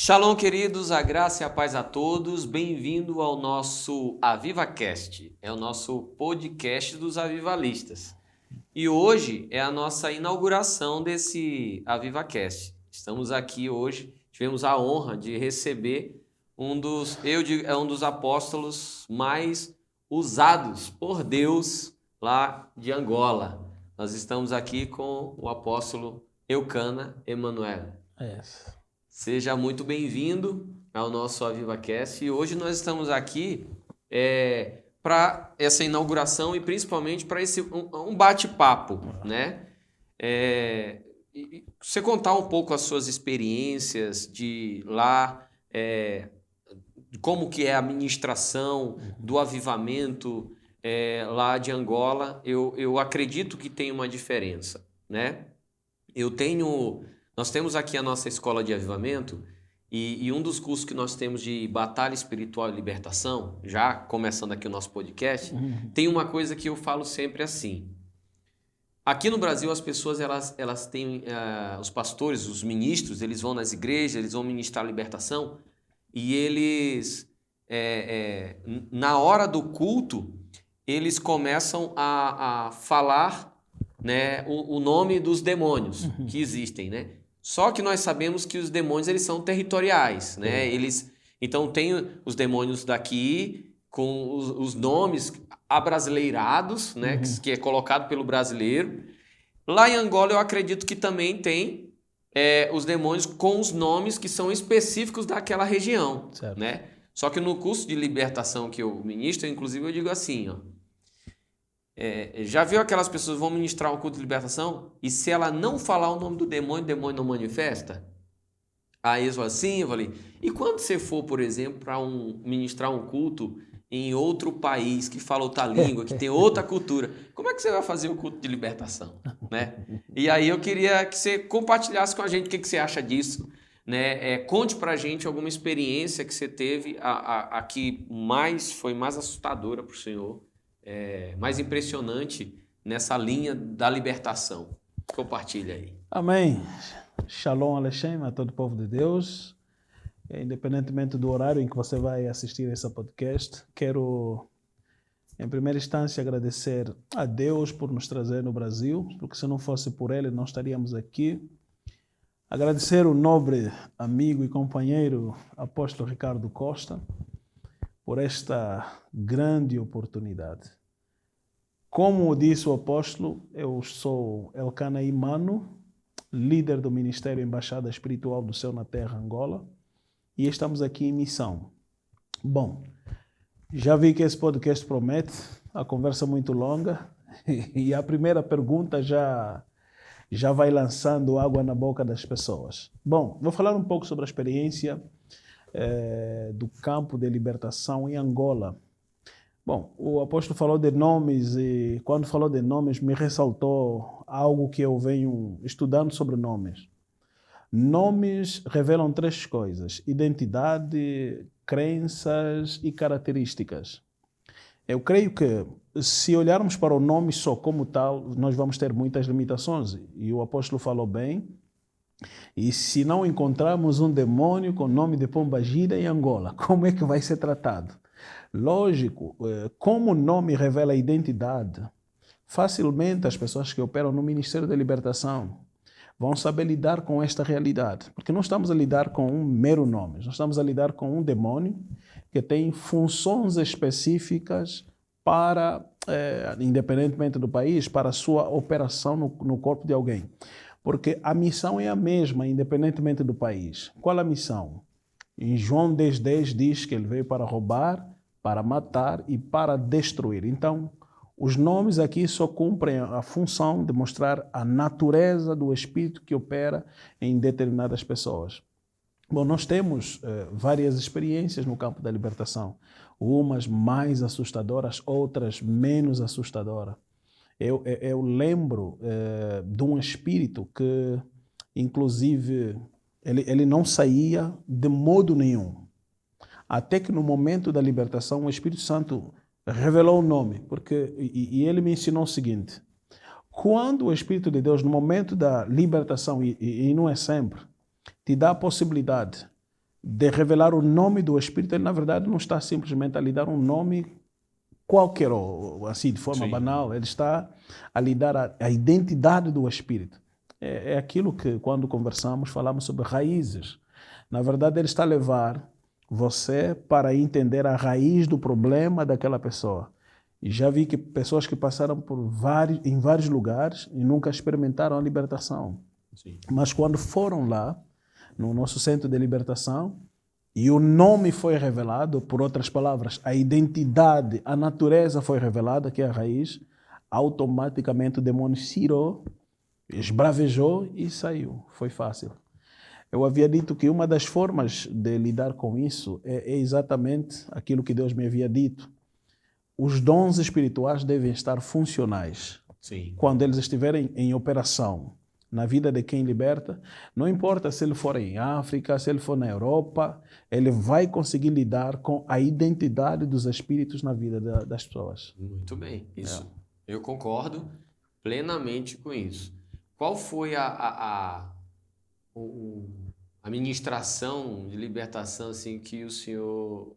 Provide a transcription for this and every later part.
Shalom, queridos, a graça e a paz a todos. Bem-vindo ao nosso AvivaCast, é o nosso podcast dos avivalistas. E hoje é a nossa inauguração desse AvivaCast. Estamos aqui hoje, tivemos a honra de receber um dos apóstolos mais usados por Deus lá de Angola. Nós estamos aqui com o apóstolo Eucana Emanuel. Seja muito bem-vindo ao nosso AvivaCast. E hoje nós estamos aqui para essa inauguração e principalmente para um bate-papo, né? Você contar um pouco as suas experiências de lá, como que é a ministração do avivamento lá de Angola. Eu acredito que tem uma diferença, né? Nós temos aqui a nossa escola de avivamento e um dos cursos que nós temos de batalha espiritual e libertação, já começando aqui o nosso podcast, tem uma coisa que eu falo sempre assim. Aqui no Brasil as pessoas elas têm, os pastores, os ministros, eles vão nas igrejas, eles vão ministrar libertação e eles, na hora do culto, eles começam a falar, né, o nome dos demônios que existem, né? Só que nós sabemos que os demônios eles são territoriais, né? Então tem os demônios daqui com os nomes abrasileirados, né? Que é colocado pelo brasileiro. Lá em Angola eu acredito que também tem os demônios com os nomes que são específicos daquela região, certo, né? Só que no curso de libertação que eu ministro, inclusive eu digo assim, ó. Já viu aquelas pessoas que vão ministrar um culto de libertação e se ela não falar o nome do demônio, o demônio não manifesta? Aí eles falam assim, eu falei, e quando você for, por exemplo, para ministrar um culto em outro país que fala outra língua, que tem outra cultura, como é que você vai fazer o culto de libertação? Né? E aí eu queria que você compartilhasse com a gente o que você acha disso. Né? Conte pra gente alguma experiência que você teve, a que foi mais assustadora para o senhor, mais impressionante nessa linha da libertação. Compartilha aí. Amém. Shalom Aleichem a todo o povo de Deus. Independentemente do horário em que você vai assistir esse podcast, quero, em primeira instância, agradecer a Deus por nos trazer no Brasil, porque se não fosse por Ele, não estaríamos aqui. Agradecer o nobre amigo e companheiro apóstolo Ricardo Costa por esta grande oportunidade. Como disse o apóstolo, eu sou Eucana Emanuel, líder do Ministério Embaixada Espiritual do Céu na Terra, Angola, e estamos aqui em missão. Bom, já vi que esse podcast promete, a conversa é muito longa, e a primeira pergunta já vai lançando água na boca das pessoas. Bom, vou falar um pouco sobre a experiência do campo de libertação em Angola. Bom, o apóstolo falou de nomes e quando falou de nomes me ressaltou algo que eu venho estudando sobre nomes. Nomes revelam três coisas: identidade, crenças e características. Eu creio que se olharmos para o nome só como tal, nós vamos ter muitas limitações. E o apóstolo falou bem. E se não encontrarmos um demônio com o nome de Pombagira em Angola, como é que vai ser tratado? Lógico, como o nome revela a identidade, facilmente as pessoas que operam no Ministério da Libertação vão saber lidar com esta realidade. Porque não estamos a lidar com um mero nome, nós estamos a lidar com um demônio que tem funções específicas para, independentemente do país, para a sua operação no corpo de alguém. Porque a missão é a mesma, independentemente do país. Qual a missão? Em João 10,10 diz que ele veio para roubar, para matar e para destruir. Então, os nomes aqui só cumprem a função de mostrar a natureza do espírito que opera em determinadas pessoas. Bom, nós temos várias experiências no campo da libertação, umas mais assustadoras, outras menos assustadoras. Eu lembro de um espírito que, inclusive, ele não saía de modo nenhum. Até que no momento da libertação o Espírito Santo revelou o nome, e ele me ensinou o seguinte: quando o Espírito de Deus, no momento da libertação, e não é sempre, te dá a possibilidade de revelar o nome do Espírito, ele na verdade não está simplesmente a lhe dar um nome qualquer, ou assim, de forma Sim. banal, ele está a lhe dar a identidade do Espírito. É aquilo que, quando conversamos, falamos sobre raízes. Na verdade, ele está a levar você para entender a raiz do problema daquela pessoa. E já vi que pessoas que passaram em vários lugares e nunca experimentaram a libertação. Sim. Mas quando foram lá, no nosso centro de libertação, e o nome foi revelado, por outras palavras, a identidade, a natureza foi revelada, que é a raiz, automaticamente o demônio cirou, esbravejou e saiu. Foi fácil. Eu havia dito que uma das formas de lidar com isso é exatamente aquilo que Deus me havia dito. Os dons espirituais devem estar funcionais. Sim. Quando eles estiverem em operação na vida de quem liberta, não importa se ele for em África, se ele for na Europa, ele vai conseguir lidar com a identidade dos espíritos na vida das pessoas. Muito bem, isso. Eu concordo plenamente com isso. Qual foi a ministração de libertação assim, que o senhor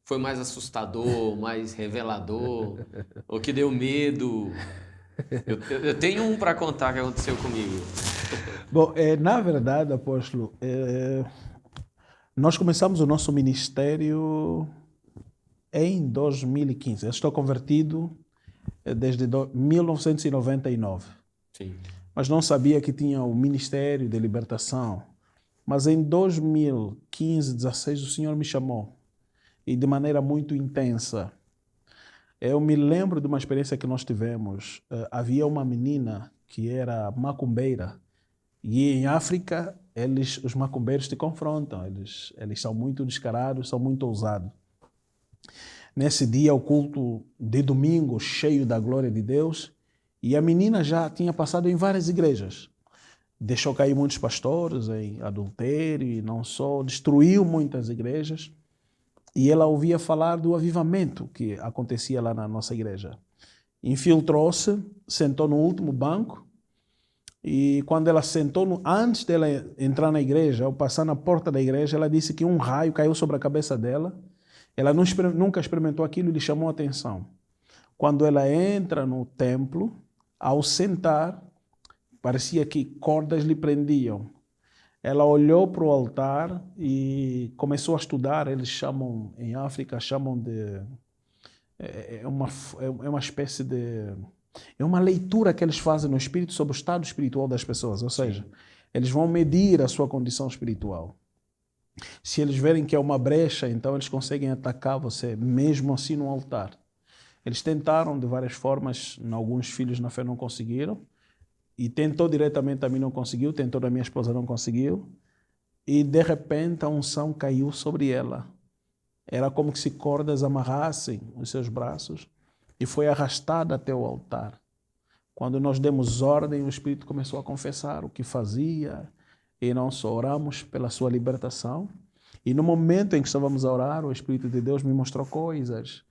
foi mais assustador, mais revelador, ou que deu medo? Eu tenho um para contar que aconteceu comigo. Bom, na verdade, apóstolo, nós começamos o nosso ministério em 2015. Eu estou convertido desde 1999. Sim. Mas não sabia que tinha o Ministério de Libertação. Mas em 2015, 16, o Senhor me chamou. E de maneira muito intensa. Eu me lembro de uma experiência que nós tivemos. Havia uma menina que era macumbeira. E em África, os macumbeiros te confrontam. Eles são muito descarados, são muito ousados. Nesse dia, o culto de domingo, cheio da glória de Deus, e a menina já tinha passado em várias igrejas. Deixou cair muitos pastores em adultério e não só, destruiu muitas igrejas. E ela ouvia falar do avivamento que acontecia lá na nossa igreja. Infiltrou-se, sentou no último banco, e quando ela sentou, antes dela entrar na igreja, ou passar na porta da igreja, ela disse que um raio caiu sobre a cabeça dela. Ela nunca experimentou aquilo e lhe chamou a atenção. Quando ela entra no templo, ao sentar, parecia que cordas lhe prendiam. Ela olhou para o altar e começou a estudar. Eles chamam, em África, chamam de... É uma espécie de... É uma leitura que eles fazem no espírito sobre o estado espiritual das pessoas. Ou seja, eles vão medir a sua condição espiritual. Se eles verem que é uma brecha, então eles conseguem atacar você, mesmo assim no altar. Eles tentaram de várias formas, alguns filhos na fé não conseguiram, e tentou diretamente a mim, não conseguiu, tentou a minha esposa, não conseguiu, e de repente a unção caiu sobre ela. Era como se cordas amarrassem os seus braços, e foi arrastada até o altar. Quando nós demos ordem, o Espírito começou a confessar o que fazia, e nós só oramos pela sua libertação. E no momento em que estávamos a orar, o Espírito de Deus me mostrou coisas.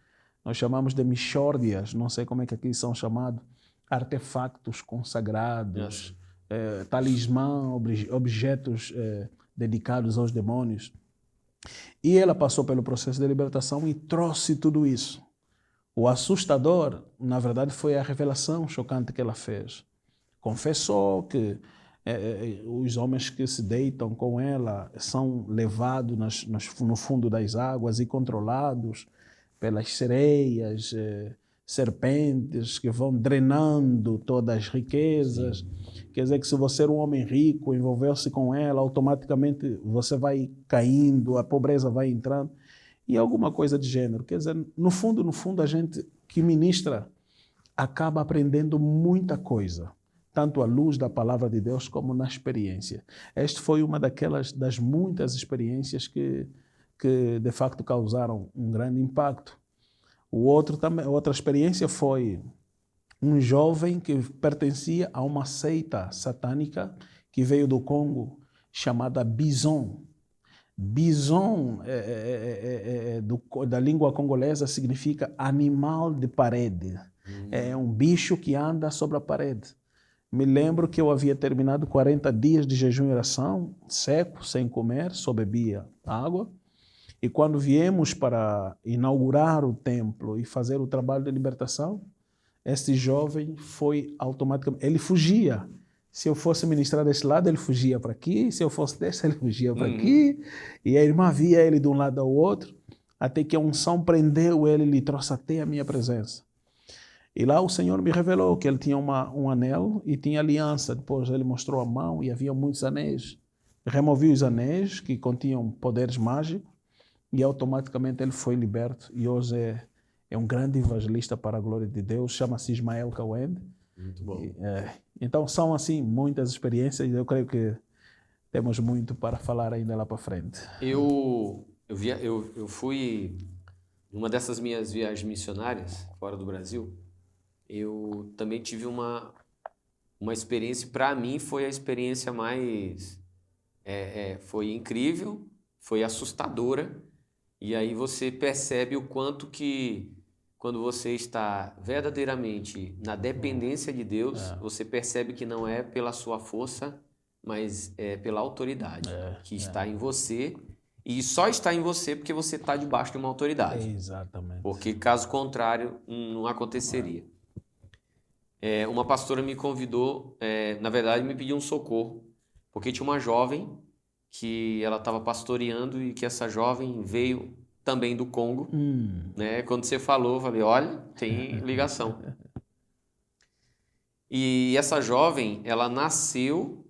Nós chamamos de mixórdias, não sei como é que aqui são chamados, artefactos consagrados, talismã, objetos dedicados aos demônios. E ela passou pelo processo de libertação e trouxe tudo isso. O assustador, na verdade, foi a revelação chocante que ela fez. Confessou que os homens que se deitam com ela são levados no fundo das águas e controlados pelas sereias, serpentes que vão drenando todas as riquezas. Sim. Quer dizer que se você era um homem rico, envolveu-se com ela, automaticamente você vai caindo, a pobreza vai entrando e alguma coisa de gênero. Quer dizer, no fundo, a gente que ministra acaba aprendendo muita coisa, tanto à luz da palavra de Deus como na experiência. Esta foi uma das muitas experiências que de facto causaram um grande impacto. Outra experiência foi um jovem que pertencia a uma seita satânica que veio do Congo, chamada Bison. Bison, da língua congolesa, significa animal de parede. É um bicho que anda sobre a parede. Me lembro que eu havia terminado 40 dias de jejum e oração, seco, sem comer, só bebia água. E quando viemos para inaugurar o templo e fazer o trabalho de libertação, este jovem foi automaticamente, ele fugia. Se eu fosse ministrar deste lado, ele fugia para aqui. Se eu fosse deste, ele fugia para aqui. E a irmã via ele de um lado ao outro, até que a unção prendeu ele e lhe trouxe até a minha presença. E lá o Senhor me revelou que ele tinha um anel e tinha aliança. Depois ele mostrou a mão e havia muitos anéis. Removi os anéis que continham poderes mágicos e automaticamente ele foi liberto. E hoje é um grande evangelista para a glória de Deus. Chama-se Ismael Kawend. Muito bom. Então são assim muitas experiências e eu creio que temos muito para falar ainda lá para frente. Eu fui, numa dessas minhas viagens missionárias, fora do Brasil, eu também tive uma experiência, para mim foi a experiência mais, foi incrível, foi assustadora, e aí você percebe o quanto que, quando você está verdadeiramente na dependência de Deus, você percebe que não é pela sua força, mas é pela autoridade que está em você, e só está em você porque você está debaixo de uma autoridade. Exatamente. Porque caso contrário, não aconteceria. Uma pastora me convidou, na verdade me pediu um socorro, porque tinha uma jovem que ela estava pastoreando e que essa jovem veio também do Congo. Né? Quando você falou, eu falei, olha, tem ligação. E essa jovem, ela nasceu,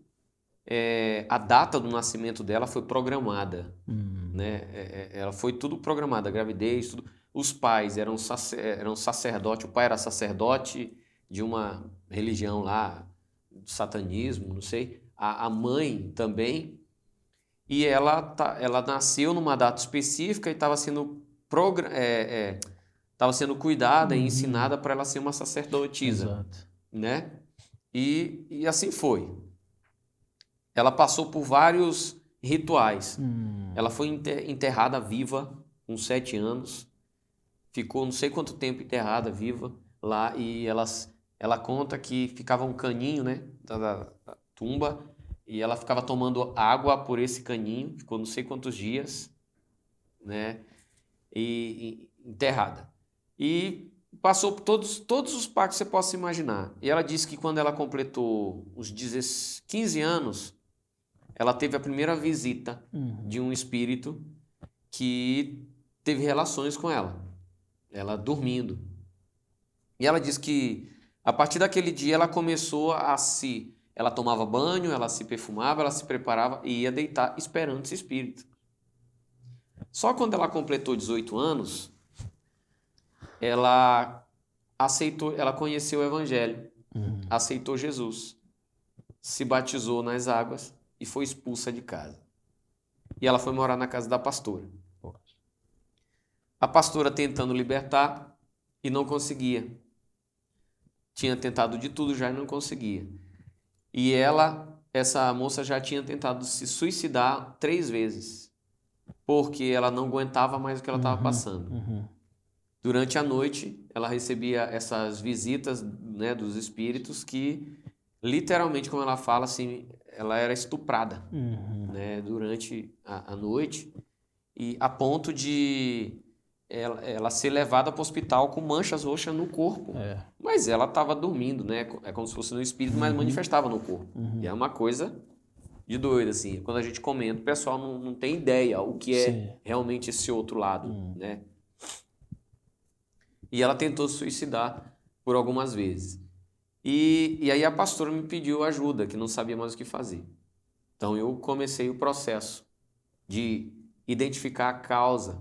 a data do nascimento dela foi programada. Né? Ela foi tudo programada, a gravidez, tudo. Os pais eram sacerdote, o pai era sacerdote de uma religião lá, do satanismo, não sei. A mãe também. E ela nasceu numa data específica e estava sendo cuidada e ensinada para ela ser uma sacerdotisa. Exato. Né? E assim foi. Ela passou por vários rituais. Ela foi enterrada viva com 7 anos. Ficou não sei quanto tempo enterrada viva lá. E ela conta que ficava um caninho, né, da tumba. E ela ficava tomando água por esse caninho. Ficou não sei quantos dias, né, e enterrada. E passou por todos os partos que você possa imaginar. E ela disse que quando ela completou os 15 anos, ela teve a primeira visita de um espírito que teve relações com ela. Ela dormindo. E ela disse que a partir daquele dia ela começou ela tomava banho, ela se perfumava, ela se preparava e ia deitar esperando esse espírito. Só quando ela completou 18 anos, ela conheceu o Evangelho, aceitou Jesus, se batizou nas águas e foi expulsa de casa. E ela foi morar na casa da pastora. A pastora tentando libertar e não conseguia. Tinha tentado de tudo já e não conseguia. E essa moça já tinha tentado se suicidar 3 vezes, porque ela não aguentava mais o que ela estava passando. Durante a noite, ela recebia essas visitas, né, dos espíritos que, literalmente, como ela fala, assim, ela era estuprada, né, durante a noite, e a ponto de ela ser levada para o hospital com manchas roxas no corpo. Mas ela estava dormindo, né? É como se fosse no espírito, mas manifestava no corpo. E é uma coisa de doido, assim. Quando a gente comenta, o pessoal não tem ideia o que é realmente esse outro lado, né? E ela tentou se suicidar por algumas vezes. E aí a pastora me pediu ajuda, que não sabia mais o que fazer. Então eu comecei o processo de identificar a causa,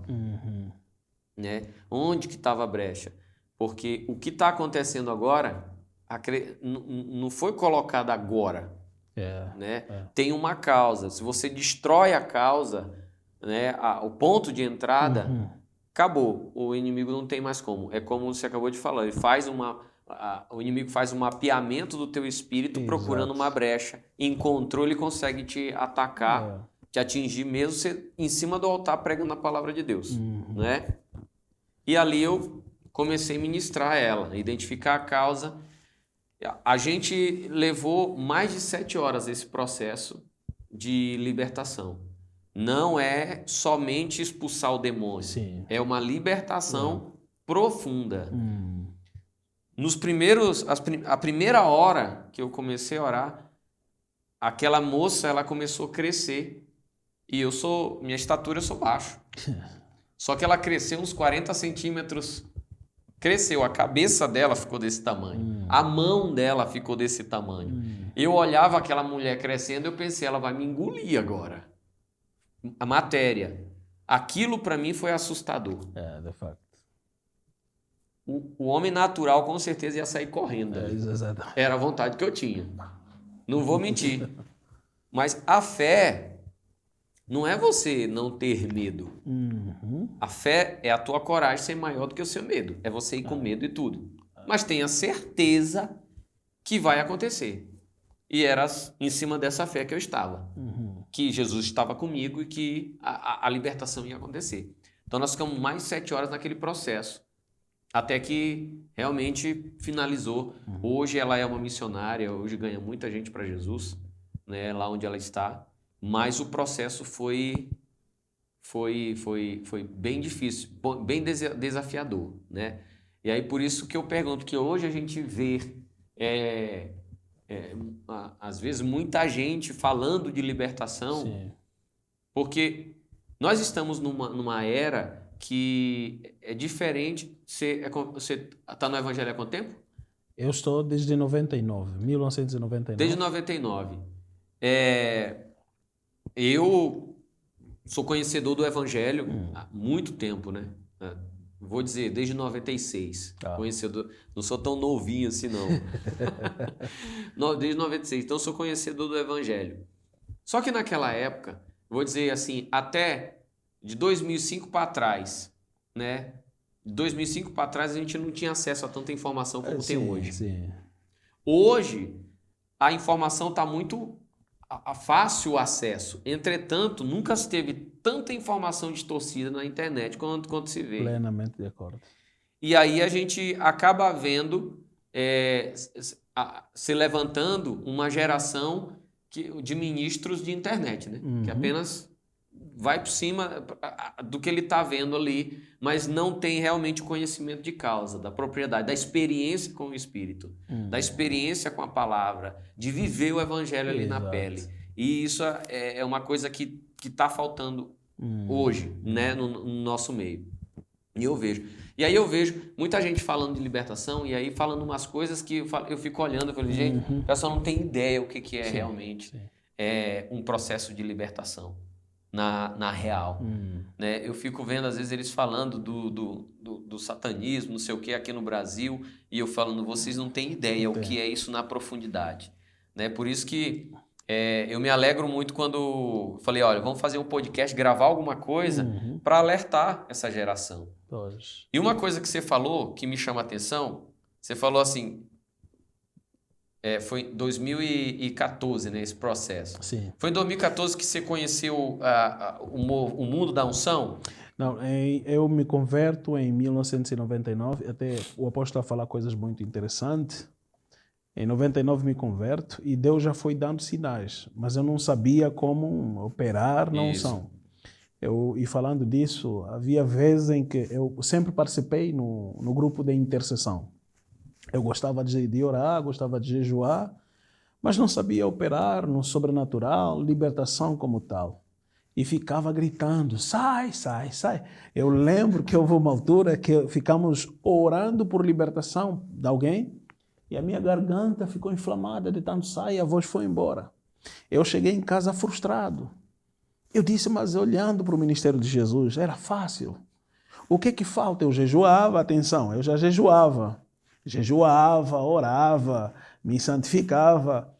né? Onde que estava a brecha. Porque o que está acontecendo agora não foi colocado agora. Né? Tem uma causa. Se você destrói a causa, né, o ponto de entrada, acabou. O inimigo não tem mais como. É como você acabou de falar. O inimigo faz um mapeamento do teu espírito procurando uma brecha. Encontrou, ele consegue te atacar, te atingir mesmo você em cima do altar pregando a palavra de Deus. Né? E ali eu comecei a ministrar ela, identificar a causa. A gente levou mais de 7 horas esse processo de libertação. Não é somente expulsar o demônio, Sim. é uma libertação profunda. A primeira hora que eu comecei a orar, aquela moça, ela começou a crescer. E minha estatura, eu sou baixo. Só que ela cresceu uns 40 centímetros. Cresceu, a cabeça dela ficou desse tamanho. A mão dela ficou desse tamanho. Eu olhava aquela mulher crescendo, eu pensei, ela vai me engolir agora. A matéria. Aquilo para mim foi assustador. De fato. O homem natural com certeza ia sair correndo. Exatamente. Era a vontade que eu tinha. Não vou mentir. Mas a fé não é você não ter medo. A fé é a tua coragem ser maior do que o seu medo. É você ir com medo e tudo. Mas tenha certeza que vai acontecer. E era em cima dessa fé que eu estava. Que Jesus estava comigo e que a libertação ia acontecer. Então nós ficamos mais 7 horas naquele processo. Até que realmente finalizou. Hoje ela é uma missionária, hoje ganha muita gente para Jesus, né, lá onde ela está. Mas o processo foi bem difícil, bem desafiador, né? E aí por isso que eu pergunto, que hoje a gente vê, às vezes, muita gente falando de libertação. Sim. Porque nós estamos numa era que é diferente. Você está no Evangelho há quanto tempo? Eu estou desde 1999. Desde 99. Eu sou conhecedor do Evangelho há muito tempo, né? Vou dizer, desde 96. Conhecedor, não sou tão novinho assim, não. Desde 96. Então, sou conhecedor do Evangelho. Só que naquela época, vou dizer assim, até de 2005 para trás, né? De 2005 para trás, a gente não tinha acesso a tanta informação como tem hoje. Sim. Hoje, a informação está muito fácil acesso. Entretanto, nunca se teve tanta informação distorcida na internet quanto se vê. Plenamente de acordo. E aí a gente acaba vendo se levantando uma geração de ministros de internet, né? Que apenas vai por cima do que ele está vendo ali, mas não tem realmente o conhecimento de causa, da propriedade, da experiência com o Espírito, da experiência com a palavra, de viver o Evangelho ali na pele. E isso é uma coisa que está faltando hoje, né, no nosso meio. E eu vejo. E aí eu vejo muita gente falando de libertação e aí falando umas coisas que eu fico olhando e falo, gente, o pessoal não tem ideia o que é realmente um processo de libertação. Na real, né? Eu fico vendo às vezes eles falando do satanismo, não sei o que, aqui no Brasil, e eu falando, vocês não têm ideia o que é isso na profundidade, né? Por isso que eu me alegro muito quando falei, olha, vamos fazer um podcast, gravar alguma coisa para alertar essa geração. E uma coisa que você falou que me chama a atenção, você falou assim, foi em 2014, né, esse processo. Sim. Foi em 2014 que você conheceu o mundo da unção? Não, eu me converto em 1999, até o apóstolo a falar coisas muito interessantes. Em 99 me converto e Deus já foi dando sinais, mas eu não sabia como operar na unção. E falando disso, havia vezes em que eu sempre participei no grupo de intercessão. Eu gostava de orar, gostava de jejuar, mas não sabia operar no sobrenatural, libertação como tal. E ficava gritando, sai, sai, sai. Eu lembro que houve uma altura que ficamos orando por libertação de alguém e a minha garganta ficou inflamada de tanto sai e a voz foi embora. Eu cheguei em casa frustrado. Eu disse, mas olhando para o ministério de Jesus, era fácil. O que falta? Eu jejuava, atenção, eu já jejuava. Jejuava, orava, me santificava.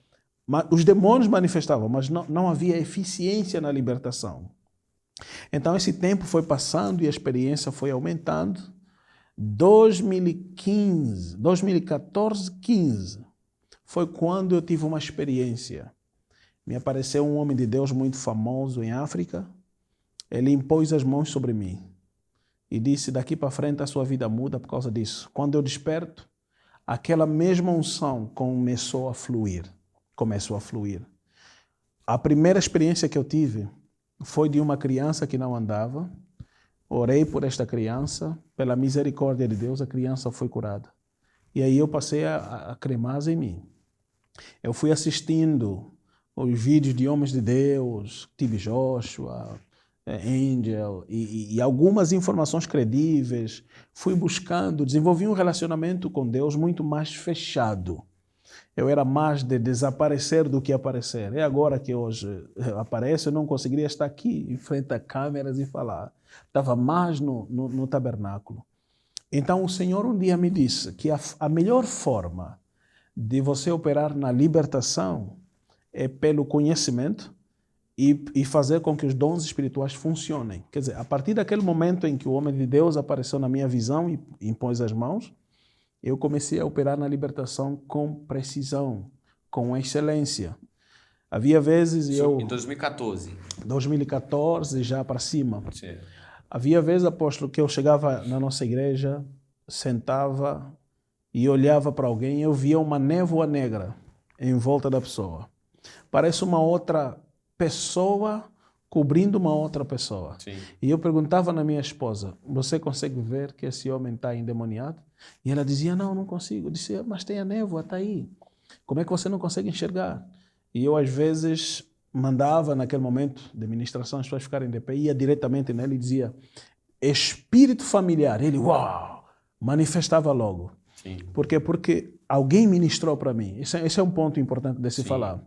Mas os demônios manifestavam, mas não havia eficiência na libertação. Então esse tempo foi passando e a experiência foi aumentando. 2014, 15, foi quando eu tive uma experiência. Me apareceu um homem de Deus muito famoso em África. Ele impôs as mãos sobre mim e disse, daqui para frente a sua vida muda por causa disso. Quando eu desperto, aquela mesma unção começou a fluir. A primeira experiência que eu tive foi de uma criança que não andava. Orei por esta criança, pela misericórdia de Deus, a criança foi curada. E aí eu passei a crer mais em mim. Eu fui assistindo os vídeos de homens de Deus, T.B. Joshua, Angel, e algumas informações credíveis. Fui buscando, desenvolvi um relacionamento com Deus muito mais fechado. Eu era mais de desaparecer do que aparecer. É agora que hoje apareço, eu não conseguiria estar aqui em frente a câmeras e falar. Estava mais no tabernáculo. Então o Senhor um dia me disse que a melhor forma de você operar na libertação é pelo conhecimento e fazer com que os dons espirituais funcionem. Quer dizer, a partir daquele momento em que o homem de Deus apareceu na minha visão e impôs as mãos, eu comecei a operar na libertação com precisão, com excelência. Havia vezes Em 2014. 2014 já para cima. Sim. Havia vezes, apóstolo, que eu chegava na nossa igreja, sentava e olhava para alguém e eu via uma névoa negra em volta da pessoa. Parece uma outra pessoa cobrindo uma outra pessoa. Sim. E eu perguntava na minha esposa, você consegue ver que esse homem está endemoniado? E ela dizia, não consigo. Eu disse, mas tem a névoa, está aí. Como é que você não consegue enxergar? E eu, às vezes, mandava, naquele momento de ministração, as pessoas ficarem de pé, ia diretamente nele e dizia, espírito familiar. Ele, uau, manifestava logo. Sim. Por quê? Porque alguém ministrou para mim. Esse é um ponto importante de se falar.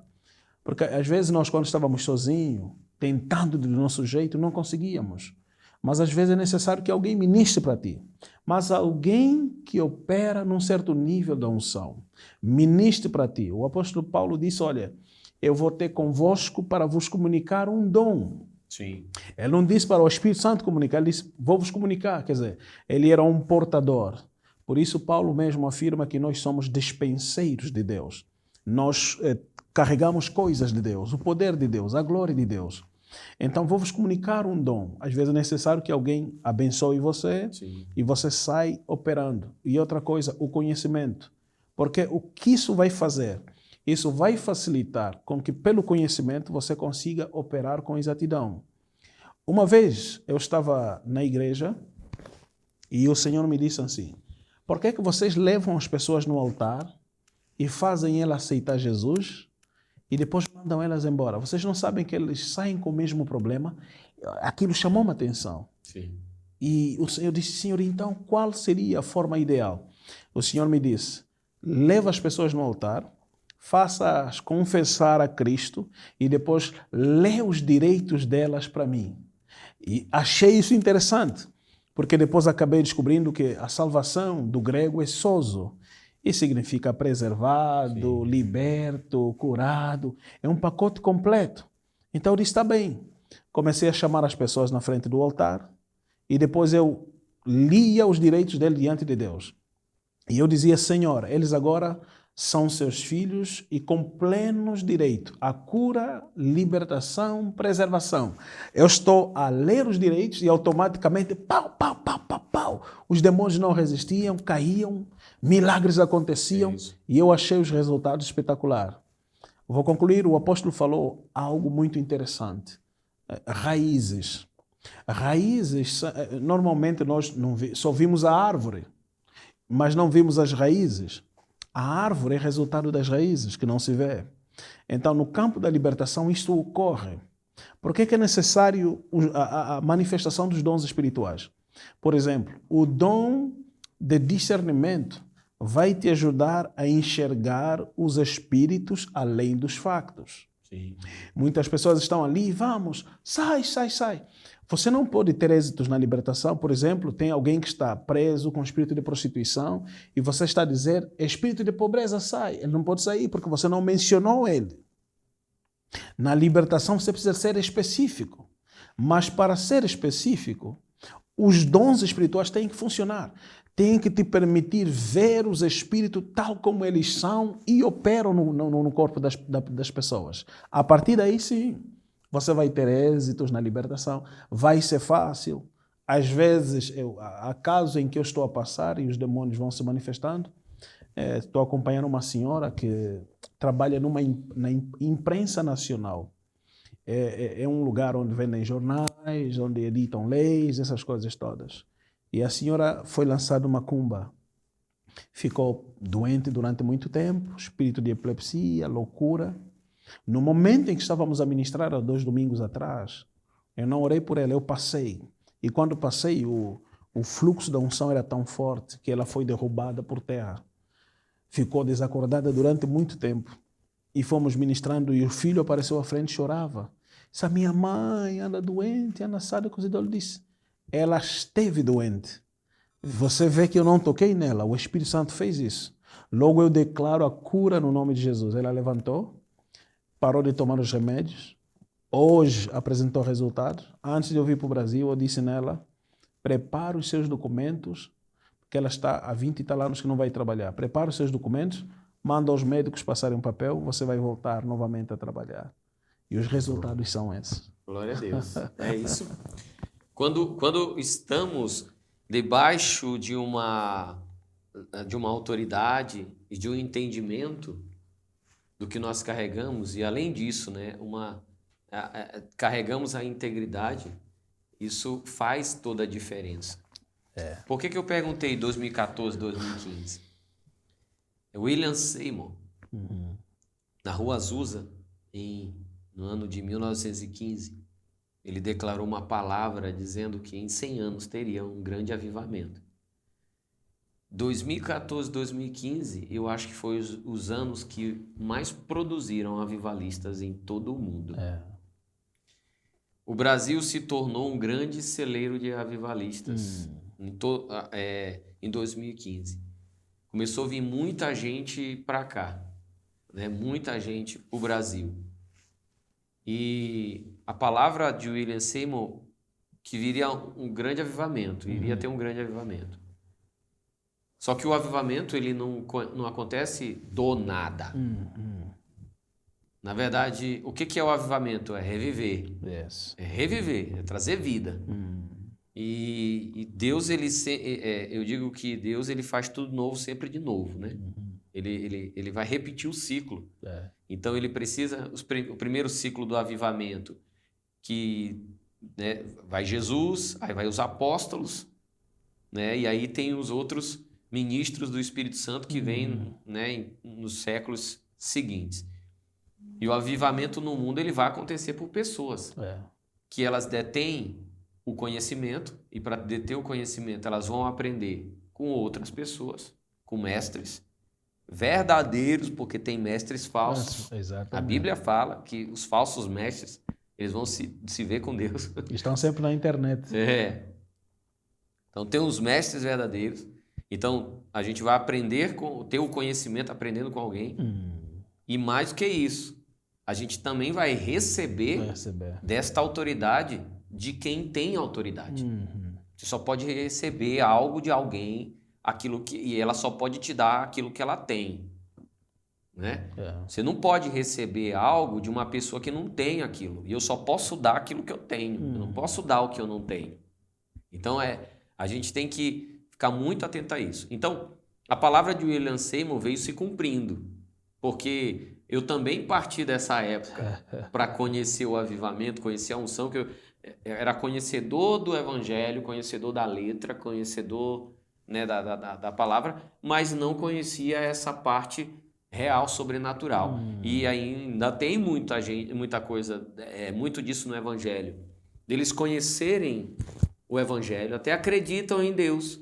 Porque, às vezes, nós, quando estávamos sozinhos, tentando do nosso jeito, não conseguíamos. Mas às vezes é necessário que alguém ministre para ti. Mas alguém que opera num certo nível da unção, ministre para ti. O apóstolo Paulo disse, olha, eu vou ter convosco para vos comunicar um dom. Sim. Ele não disse para o Espírito Santo comunicar, ele disse, vou vos comunicar. Quer dizer, ele era um portador. Por isso Paulo mesmo afirma que nós somos despenseiros de Deus. Nós carregamos coisas de Deus, o poder de Deus, a glória de Deus. Então, vou-vos comunicar um dom. Às vezes é necessário que alguém abençoe você. Sim. E você sai operando. E outra coisa, o conhecimento. Porque o que isso vai fazer? Isso vai facilitar com que, pelo conhecimento, você consiga operar com exatidão. Uma vez, eu estava na igreja e o Senhor me disse assim, por que vocês levam as pessoas no altar e fazem elas aceitar Jesus e depois mandam elas embora? Vocês não sabem que eles saem com o mesmo problema? Aquilo chamou uma atenção. Sim. E eu disse, Senhor, então qual seria a forma ideal? O Senhor me disse, leva as pessoas no altar, faça-as confessar a Cristo e depois lê os direitos delas para mim. E achei isso interessante, porque depois acabei descobrindo que a salvação do grego é sozo. Isso significa preservado, liberto, curado. É um pacote completo. Então eu disse, está bem. Comecei a chamar as pessoas na frente do altar e depois eu lia os direitos dele diante de Deus. E eu dizia, Senhor, eles agora são seus filhos e com plenos direitos a cura, libertação, preservação. Eu estou a ler os direitos e automaticamente, pau, pau, pau, pau, pau. Os demônios não resistiam, caíam, milagres aconteciam e eu achei os resultados espetaculares. Vou concluir, o apóstolo falou algo muito interessante. Raízes. Raízes, normalmente nós só vimos a árvore, mas não vimos as raízes. A árvore é resultado das raízes, que não se vê. Então, no campo da libertação, isto ocorre. Por que é necessário a manifestação dos dons espirituais? Por exemplo, o dom de discernimento vai te ajudar a enxergar os espíritos além dos factos. Sim. Muitas pessoas estão ali, vamos, sai, sai, sai. Você não pode ter êxitos na libertação. Por exemplo, tem alguém que está preso com espírito de prostituição e você está a dizer, espírito de pobreza, sai. Ele não pode sair porque você não mencionou ele. Na libertação você precisa ser específico. Mas para ser específico, os dons espirituais têm que funcionar. Têm que te permitir ver os espíritos tal como eles são e operam no corpo das pessoas. A partir daí, sim, você vai ter êxitos na libertação. Vai ser fácil. Às vezes, há casos em que eu estou a passar e os demônios vão se manifestando. Estou acompanhando uma senhora que trabalha na imprensa nacional. É um lugar onde vendem jornais, onde editam leis, essas coisas todas. E a senhora foi lançada uma cumba. Ficou doente durante muito tempo, espírito de epilepsia, loucura. No momento em que estávamos a ministrar, há 2 domingos atrás, eu não orei por ela, eu passei. E quando passei, o fluxo da unção era tão forte que ela foi derrubada por terra. Ficou desacordada durante muito tempo. E fomos ministrando e o filho apareceu à frente e chorava. Disse, a minha mãe anda doente, anda assada, coisa. Ele disse, ela esteve doente. Você vê que eu não toquei nela, o Espírito Santo fez isso. Logo eu declaro a cura no nome de Jesus. Ela levantou, parou de tomar os remédios, hoje apresentou resultados. Antes de eu vir para o Brasil, eu disse nela, prepara os seus documentos, porque ela está há 20 e tal anos que não vai trabalhar. Prepara os seus documentos, manda aos médicos passarem um papel, você vai voltar novamente a trabalhar. E os resultados são esses. Glória a Deus. É isso. Quando estamos debaixo de uma autoridade e de um entendimento do que nós carregamos, e além disso, né, carregamos a integridade, isso faz toda a diferença. Por que eu perguntei 2014, 2015? William Seymour, na Rua Azusa, no ano de 1915, ele declarou uma palavra dizendo que em 100 anos teria um grande avivamento. 2014, 2015, eu acho que foi os anos que mais produziram avivalistas em todo o mundo. O Brasil se tornou um grande celeiro de avivalistas em 2015. Começou a vir muita gente para cá, né? Muita gente para o Brasil. E a palavra de William Seymour, que viria um grande avivamento, iria ter um grande avivamento. Só que o avivamento ele não acontece do nada. Na verdade, o que é o avivamento? É reviver. Yes. É reviver, é trazer vida. E Deus, eu digo que Deus ele faz tudo novo sempre de novo, né? Ele vai repetir o ciclo. Então ele precisa, o primeiro ciclo do avivamento, que, né, vai Jesus, aí vai os apóstolos, né? E aí tem os outros ministros do Espírito Santo que vêm, né, nos séculos seguintes. E o avivamento no mundo ele vai acontecer por pessoas que elas detêm o conhecimento, e para deter o conhecimento elas vão aprender com outras pessoas, com mestres verdadeiros, porque tem mestres falsos. Exatamente. A Bíblia fala que os falsos mestres eles vão se ver com Deus. Estão sempre na internet. Então tem os mestres verdadeiros. Então a gente vai aprender, ter o conhecimento aprendendo com alguém. E mais do que isso, a gente também vai receber desta autoridade de quem tem autoridade. Você só pode receber algo de alguém, e ela só pode te dar aquilo que ela tem, né? Você não pode receber algo de uma pessoa que não tem aquilo. E eu só posso dar aquilo que eu tenho. Eu não posso dar o que eu não tenho. Então a gente tem que ficar muito atento a isso. Então a palavra de William Seymour veio se cumprindo, porque eu também parti dessa época para conhecer o avivamento, conhecer a unção, que eu era conhecedor do evangelho, conhecedor da letra, conhecedor, né, da palavra, mas não conhecia essa parte real, sobrenatural. E ainda tem muita coisa, muito disso no evangelho. Deles conhecerem o evangelho, até acreditam em Deus,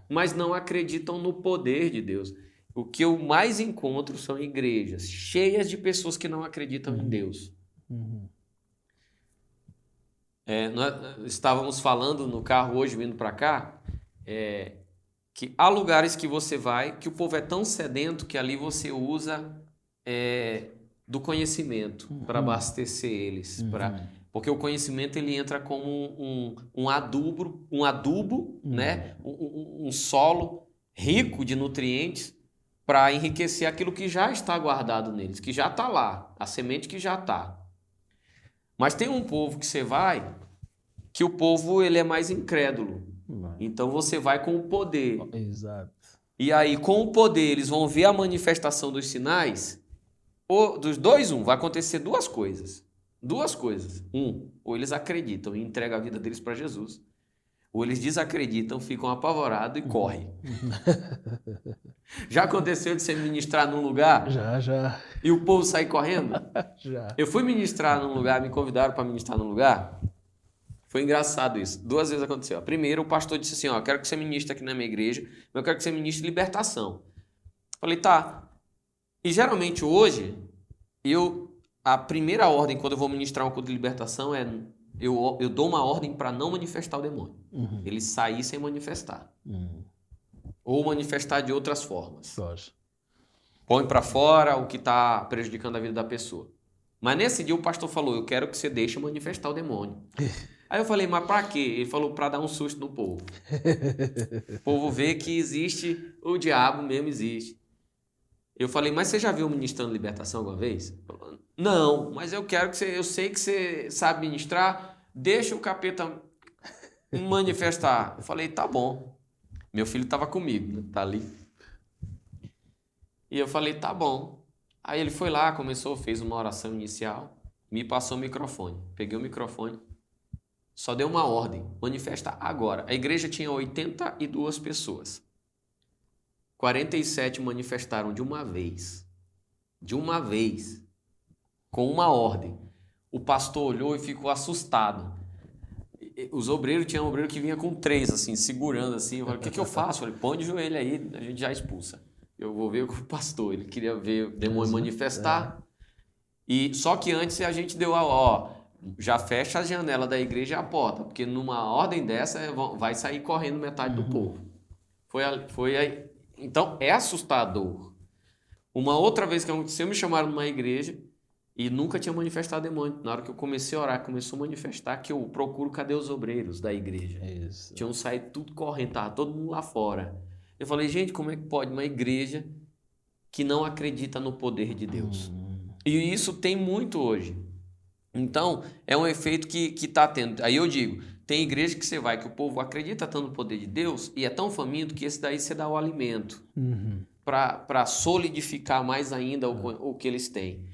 mas não acreditam no poder de Deus. O que eu mais encontro são igrejas cheias de pessoas que não acreditam em Deus. Nós estávamos falando no carro hoje, vindo para cá, que há lugares que você vai, que o povo é tão sedento que ali você usa do conhecimento para abastecer eles. Porque o conhecimento ele entra como um adubo, né? Um solo rico de nutrientes para enriquecer aquilo que já está guardado neles, que já está lá, a semente que já está. Mas tem um povo que você vai, que o povo ele é mais incrédulo. Então você vai com o poder. Exato. E aí, com o poder, eles vão ver a manifestação dos sinais. Ou, dos dois, vai acontecer duas coisas. Duas coisas. Ou eles acreditam e entregam a vida deles para Jesus. Ou eles desacreditam, ficam apavorados e correm. Já aconteceu de você ministrar num lugar Já. e o povo sair correndo? Já. Eu fui ministrar num lugar, me convidaram para ministrar num lugar. Foi engraçado isso. 2 vezes aconteceu. A primeira, o pastor disse assim, ó, quero que você ministre aqui na minha igreja, mas eu quero que você ministre libertação. Falei, tá. E geralmente hoje, a primeira ordem quando eu vou ministrar um culto de libertação é, eu dou uma ordem para não manifestar o demônio. Ele sair sem manifestar. Ou manifestar de outras formas. Põe para fora o que está prejudicando a vida da pessoa. Mas nesse dia o pastor falou, eu quero que você deixe manifestar o demônio. Aí eu falei, mas para quê? Ele falou, para dar um susto no povo. O povo vê que existe, o diabo mesmo existe. Eu falei, mas você já viu ministrando libertação alguma vez? Ele falou, não, mas eu sei que você sabe ministrar, deixa o capeta manifestar. Eu falei, tá bom. Meu filho estava comigo, né? Tá ali. E eu falei, tá bom. Aí ele foi lá, fez uma oração inicial, me passou o microfone. Peguei o microfone, só deu uma ordem, manifesta agora. A igreja tinha 82 pessoas. 47 manifestaram de uma vez. De uma vez. Com uma ordem. O pastor olhou e ficou assustado. Os obreiros, tinha um obreiro que vinha com 3, assim, segurando assim. Eu falei, o que eu faço? Eu falei, põe de joelho aí, a gente já expulsa. Eu vou ver com o pastor. Ele queria ver o demônio manifestar. E só que antes a gente deu já fecha a janela da igreja e a porta, porque numa ordem dessa vai sair correndo metade do povo. Foi aí. Então é assustador. Uma outra vez que aconteceu, me chamaram numa igreja e nunca tinha manifestado demônio. Na hora que eu comecei a orar, começou a manifestar, que eu procuro cadê os obreiros da igreja. Isso. Tinham saído tudo correndo, tava todo mundo lá fora. Eu falei, gente, como é que pode uma igreja que não acredita no poder de Deus? E isso tem muito hoje. Então, é um efeito que está tendo. Aí eu digo, tem igreja que você vai, que o povo acredita tanto no poder de Deus e é tão faminto que esse daí você dá o alimento para solidificar mais ainda o que eles têm.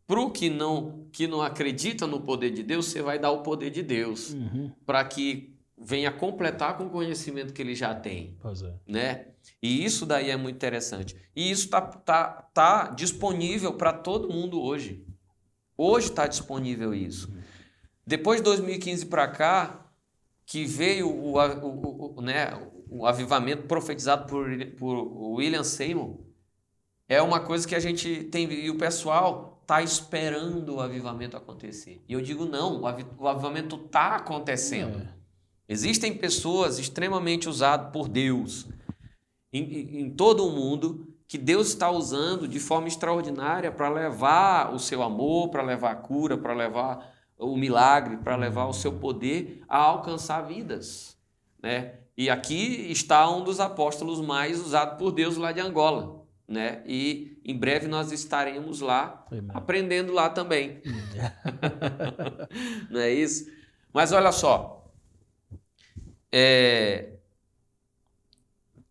Para o que não acredita no poder de Deus, você vai dar o poder de Deus para que venha completar com o conhecimento que ele já tem. Né? E isso daí é muito interessante. E isso tá disponível para todo mundo hoje. Hoje está disponível isso. Depois de 2015 para cá, que veio o avivamento profetizado por William Seymour, é uma coisa que a gente tem, e o pessoal está esperando o avivamento acontecer. E eu digo, não, o avivamento está acontecendo. Existem pessoas extremamente usadas por Deus em todo o mundo, que Deus está usando de forma extraordinária para levar o seu amor, para levar a cura, para levar o milagre, para levar o seu poder a alcançar vidas. Né? E aqui está um dos apóstolos mais usados por Deus lá de Angola. Né? E em breve nós estaremos lá, aprendendo lá também. Não é isso? Mas olha só,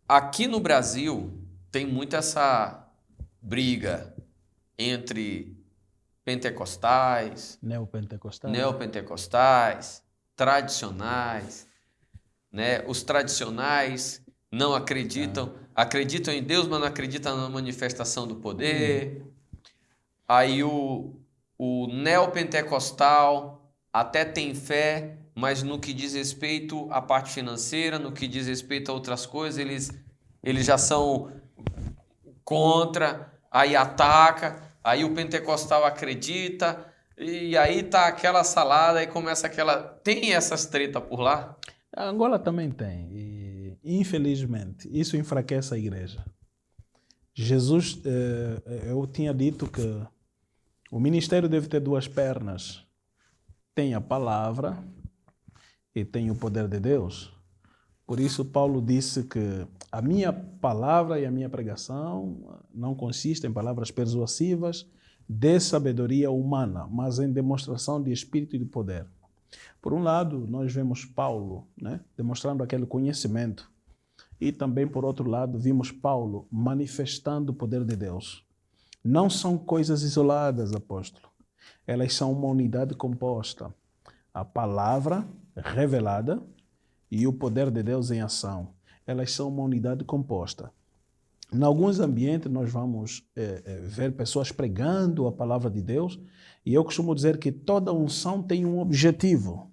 aqui no Brasil tem muito essa briga entre pentecostais, neopentecostais, tradicionais, né? Os tradicionais não acreditam, acreditam em Deus, mas não acreditam na manifestação do poder. Aí o neopentecostal até tem fé, mas no que diz respeito à parte financeira, no que diz respeito a outras coisas, eles já são contra, aí ataca, aí o pentecostal acredita, e aí tá aquela salada, aí começa aquela... Tem essas tretas por lá? A Angola também tem, e infelizmente isso enfraquece a igreja. Jesus, eu tinha dito que o ministério deve ter 2 pernas. Tem a palavra e tem o poder de Deus. Por isso Paulo disse que a minha palavra e a minha pregação não consistem em palavras persuasivas de sabedoria humana, mas em demonstração de espírito e de poder. Por um lado, nós vemos Paulo, né, demonstrando aquele conhecimento. e também, por outro lado, vimos Paulo manifestando o poder de Deus. Não são coisas isoladas, apóstolo. Elas são uma unidade composta. A palavra revelada e o poder de Deus em ação. Elas são uma unidade composta. Em alguns ambientes nós vamos ver pessoas pregando a palavra de Deus, e eu costumo dizer que toda unção tem um objetivo.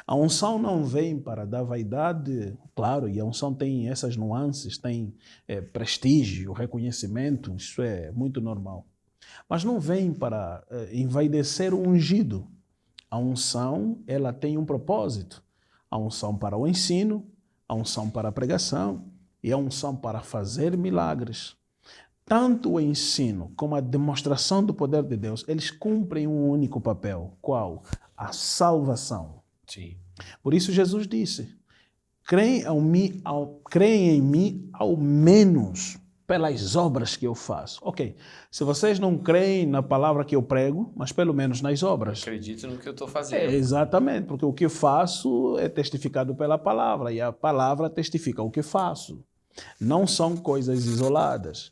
A unção não vem para dar vaidade, claro, e a unção tem essas nuances, tem prestígio, reconhecimento, isso é muito normal. Mas não vem para envaidecer o ungido. A unção, ela tem um propósito. A unção para o ensino, a unção para a pregação e a unção para fazer milagres. Tanto o ensino como a demonstração do poder de Deus, eles cumprem um único papel. Qual? A salvação. Sim. Por isso Jesus disse, creem em mim ao menos pelas obras que eu faço. Ok, se vocês não creem na palavra que eu prego, mas pelo menos nas obras. Acredito no que eu estou fazendo. Exatamente, porque o que faço é testificado pela palavra e a palavra testifica o que faço. Não são coisas isoladas.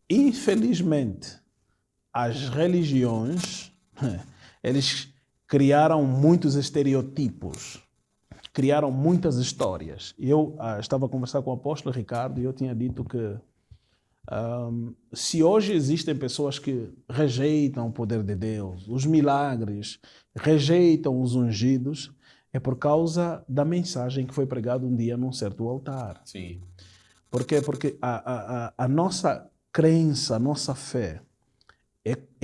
Infelizmente, as religiões, eles criaram muitos estereotipos, criaram muitas histórias. Eu estava a conversar com o apóstolo Ricardo e eu tinha dito que se hoje existem pessoas que rejeitam o poder de Deus, os milagres, rejeitam os ungidos, é por causa da mensagem que foi pregada um dia num certo altar. Sim. Por quê? Porque a nossa crença, a nossa fé,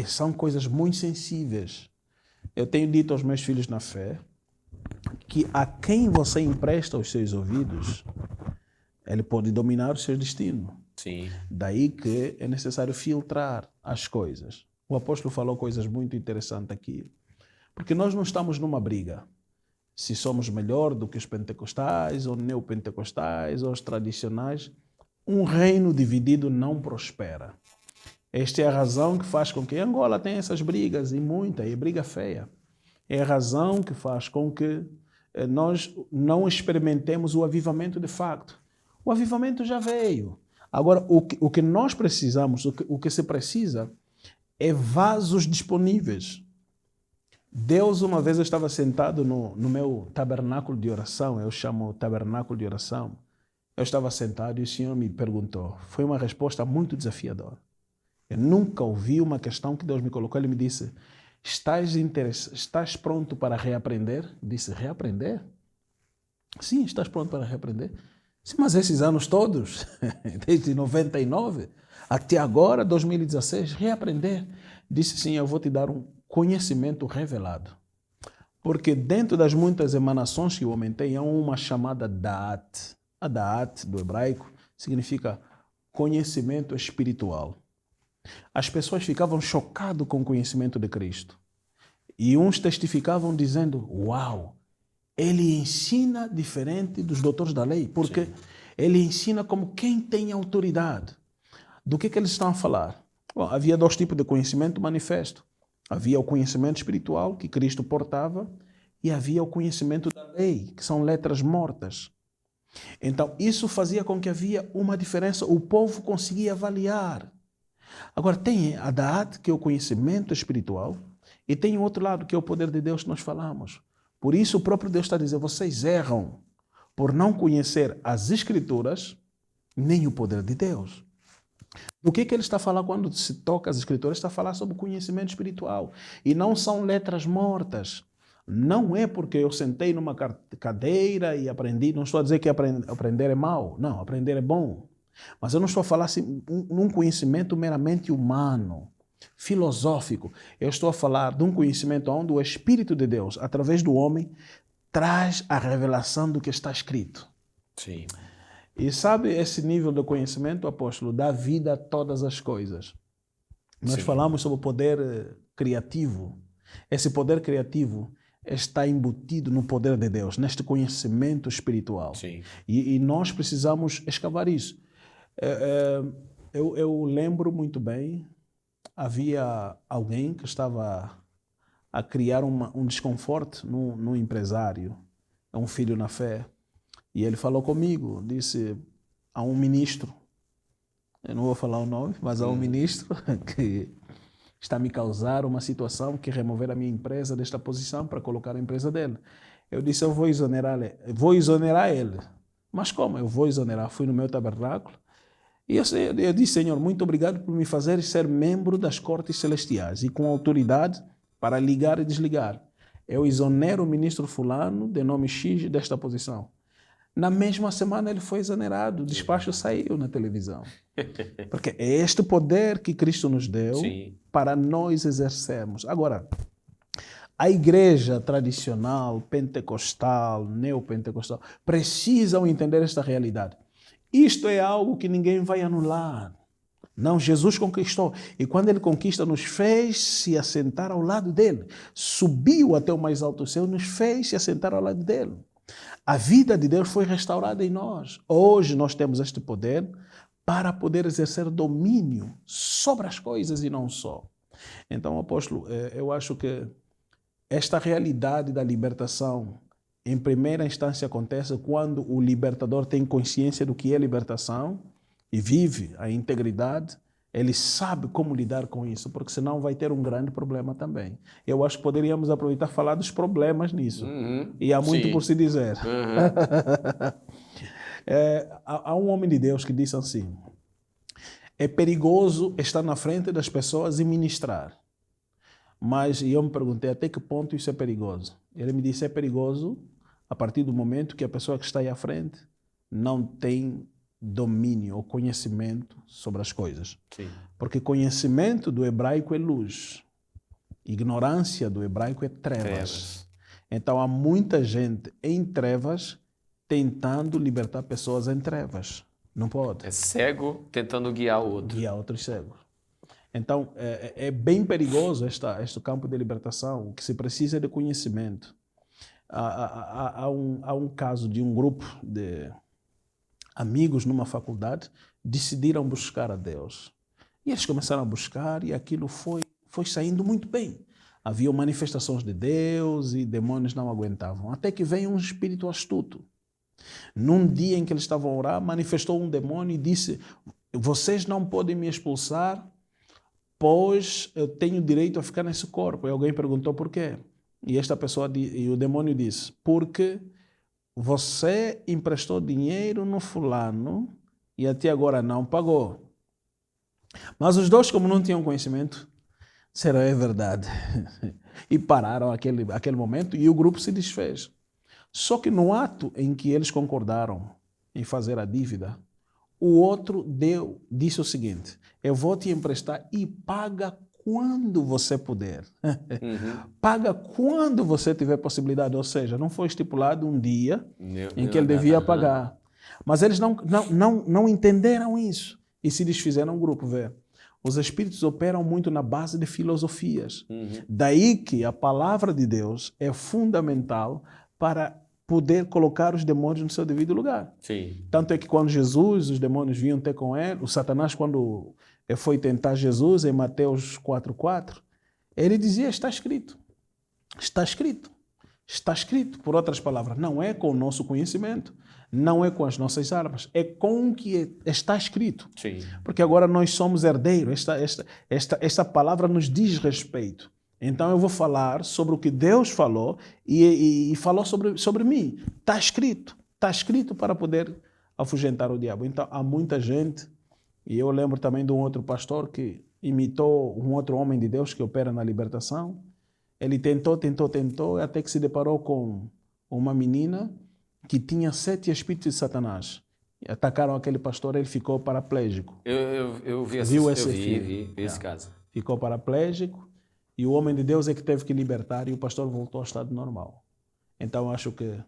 são coisas muito sensíveis. Eu tenho dito aos meus filhos na fé que a quem você empresta os seus ouvidos, ele pode dominar o seu destino. Sim. Daí que é necessário filtrar as coisas. O apóstolo falou coisas muito interessantes aqui. Porque nós não estamos numa briga. Se somos melhor do que os pentecostais, ou neopentecostais, ou os tradicionais, um reino dividido não prospera. Esta é a razão que faz com que Angola tenha essas brigas, e muita, e briga feia. É a razão que faz com que nós não experimentemos o avivamento de facto. O avivamento já veio. Agora, o que nós precisamos, o que se precisa, é vasos disponíveis. Deus, uma vez eu estava sentado no meu tabernáculo de oração, eu chamo tabernáculo de oração. Eu estava sentado e o Senhor me perguntou. Foi uma resposta muito desafiadora. Eu nunca ouvi uma questão que Deus me colocou. Ele me disse, estás pronto para reaprender? Disse, reaprender? Sim, estás pronto para reaprender? Sim, mas esses anos todos, desde 99 até agora, 2016, reaprender. Disse, sim, eu vou te dar um conhecimento revelado. Porque dentro das muitas emanações que o homem tem, há uma chamada Da'at. A Da'at, do hebraico, significa conhecimento espiritual. As pessoas ficavam chocadas com o conhecimento de Cristo. E uns testificavam dizendo, uau, ele ensina diferente dos doutores da lei, porque sim, ele ensina como quem tem autoridade. Do que eles estão a falar? Bom, havia dois tipos de conhecimento manifesto. Havia o conhecimento espiritual que Cristo portava e havia o conhecimento da lei, que são letras mortas. Então, isso fazia com que havia uma diferença, o povo conseguia avaliar. Agora, tem a Da'at, que é o conhecimento espiritual, e tem o outro lado, que é o poder de Deus que nós falamos. Por isso, o próprio Deus está a dizer, vocês erram por não conhecer as Escrituras, nem o poder de Deus. Do que ele está a falar quando se toca as Escrituras? Está a falar sobre o conhecimento espiritual. E não são letras mortas. Não é porque eu sentei numa cadeira e aprendi, não estou a dizer que aprender é mau. Não, aprender é bom. Mas eu não estou a falar assim, num conhecimento meramente humano, filosófico. Eu estou a falar de um conhecimento onde o Espírito de Deus, através do homem, traz a revelação do que está escrito. Sim. E sabe, esse nível de conhecimento, apóstolo, dá vida a todas as coisas. Nós falamos sobre o poder criativo. Esse poder criativo está embutido no poder de Deus, neste conhecimento espiritual. Sim. E nós precisamos escavar isso. Eu lembro muito bem, havia alguém que estava a criar um desconforto no empresário, um filho na fé. E ele falou comigo, disse, há um ministro, eu não vou falar o nome, mas há um ministro que está a me causar uma situação que remover a minha empresa desta posição para colocar a empresa dele. Eu disse, eu vou exonerar ele. Mas como? Eu vou exonerar. Fui no meu tabernáculo e eu disse, Senhor, muito obrigado por me fazer ser membro das cortes celestiais e com autoridade para ligar e desligar. Eu exonero o ministro fulano, de nome X, desta posição. Na mesma semana ele foi exonerado, o despacho saiu na televisão. Porque é este poder que Cristo nos deu para nós exercermos. Agora, a igreja tradicional, pentecostal, neopentecostal, precisam entender esta realidade. Isto é algo que ninguém vai anular. Não, Jesus conquistou. E quando ele conquista, nos fez se assentar ao lado dele. Subiu até o mais alto céu, nos fez se assentar ao lado dele. A vida de Deus foi restaurada em nós. Hoje nós temos este poder para poder exercer domínio sobre as coisas e não só. Então, apóstolo, eu acho que esta realidade da libertação, em primeira instância, acontece quando o libertador tem consciência do que é libertação e vive a integridade. Ele sabe como lidar com isso, porque senão vai ter um grande problema também. Eu acho que poderíamos aproveitar e falar dos problemas nisso. E há muito por se dizer. Há um homem de Deus que disse assim, é perigoso estar na frente das pessoas e ministrar. Mas eu me perguntei até que ponto isso é perigoso. Ele me disse, é perigoso a partir do momento que a pessoa que está aí à frente não tem domínio ou conhecimento sobre as coisas. Sim. Porque conhecimento do hebraico é luz. Ignorância do hebraico é trevas. Então há muita gente em trevas tentando libertar pessoas em trevas. Não pode. É cego tentando guiar o outro. Guiar outros cegos. Então é bem perigoso este campo de libertação. O que se precisa é de conhecimento. Há um caso de um grupo de amigos numa faculdade, decidiram buscar a Deus. E eles começaram a buscar e aquilo foi saindo muito bem. Havia manifestações de Deus e demônios não aguentavam. Até que veio um espírito astuto. Num dia em que eles estavam a orar, manifestou um demônio e disse, vocês não podem me expulsar, pois eu tenho direito a ficar nesse corpo. E alguém perguntou por quê? E o demônio disse, porque você emprestou dinheiro no fulano e até agora não pagou. Mas os dois, como não tinham conhecimento, disseram, é verdade. E pararam aquele momento e o grupo se desfez. Só que no ato em que eles concordaram em fazer a dívida, o outro disse o seguinte, eu vou te emprestar e paga quando você puder. Paga quando você tiver possibilidade. Ou seja, não foi estipulado um dia em que ele devia pagar. Mas eles não entenderam isso e se desfizeram um grupo. Vê. Os espíritos operam muito na base de filosofias. Daí que a palavra de Deus é fundamental para poder colocar os demônios no seu devido lugar. Sim. Tanto é que quando Jesus, os demônios vinham ter com ele, o Satanás, quando foi tentar Jesus em Mateus 4:4, ele dizia, está escrito. Está escrito. Está escrito. Por outras palavras, não é com o nosso conhecimento, não é com as nossas armas, é com o que está escrito. Sim. Porque agora nós somos herdeiros, esta palavra nos diz respeito. Então eu vou falar sobre o que Deus falou e falou sobre mim. Está escrito para poder afugentar o diabo. Então há muita gente, e eu lembro também de um outro pastor que imitou um outro homem de Deus que opera na libertação. Ele tentou, até que se deparou com uma menina que tinha 7 espíritos de Satanás. Atacaram aquele pastor, ele ficou paraplégico. Eu vi esse caso. Ficou paraplégico e o homem de Deus é que teve que libertar e o pastor voltou ao estado normal. Então eu acho que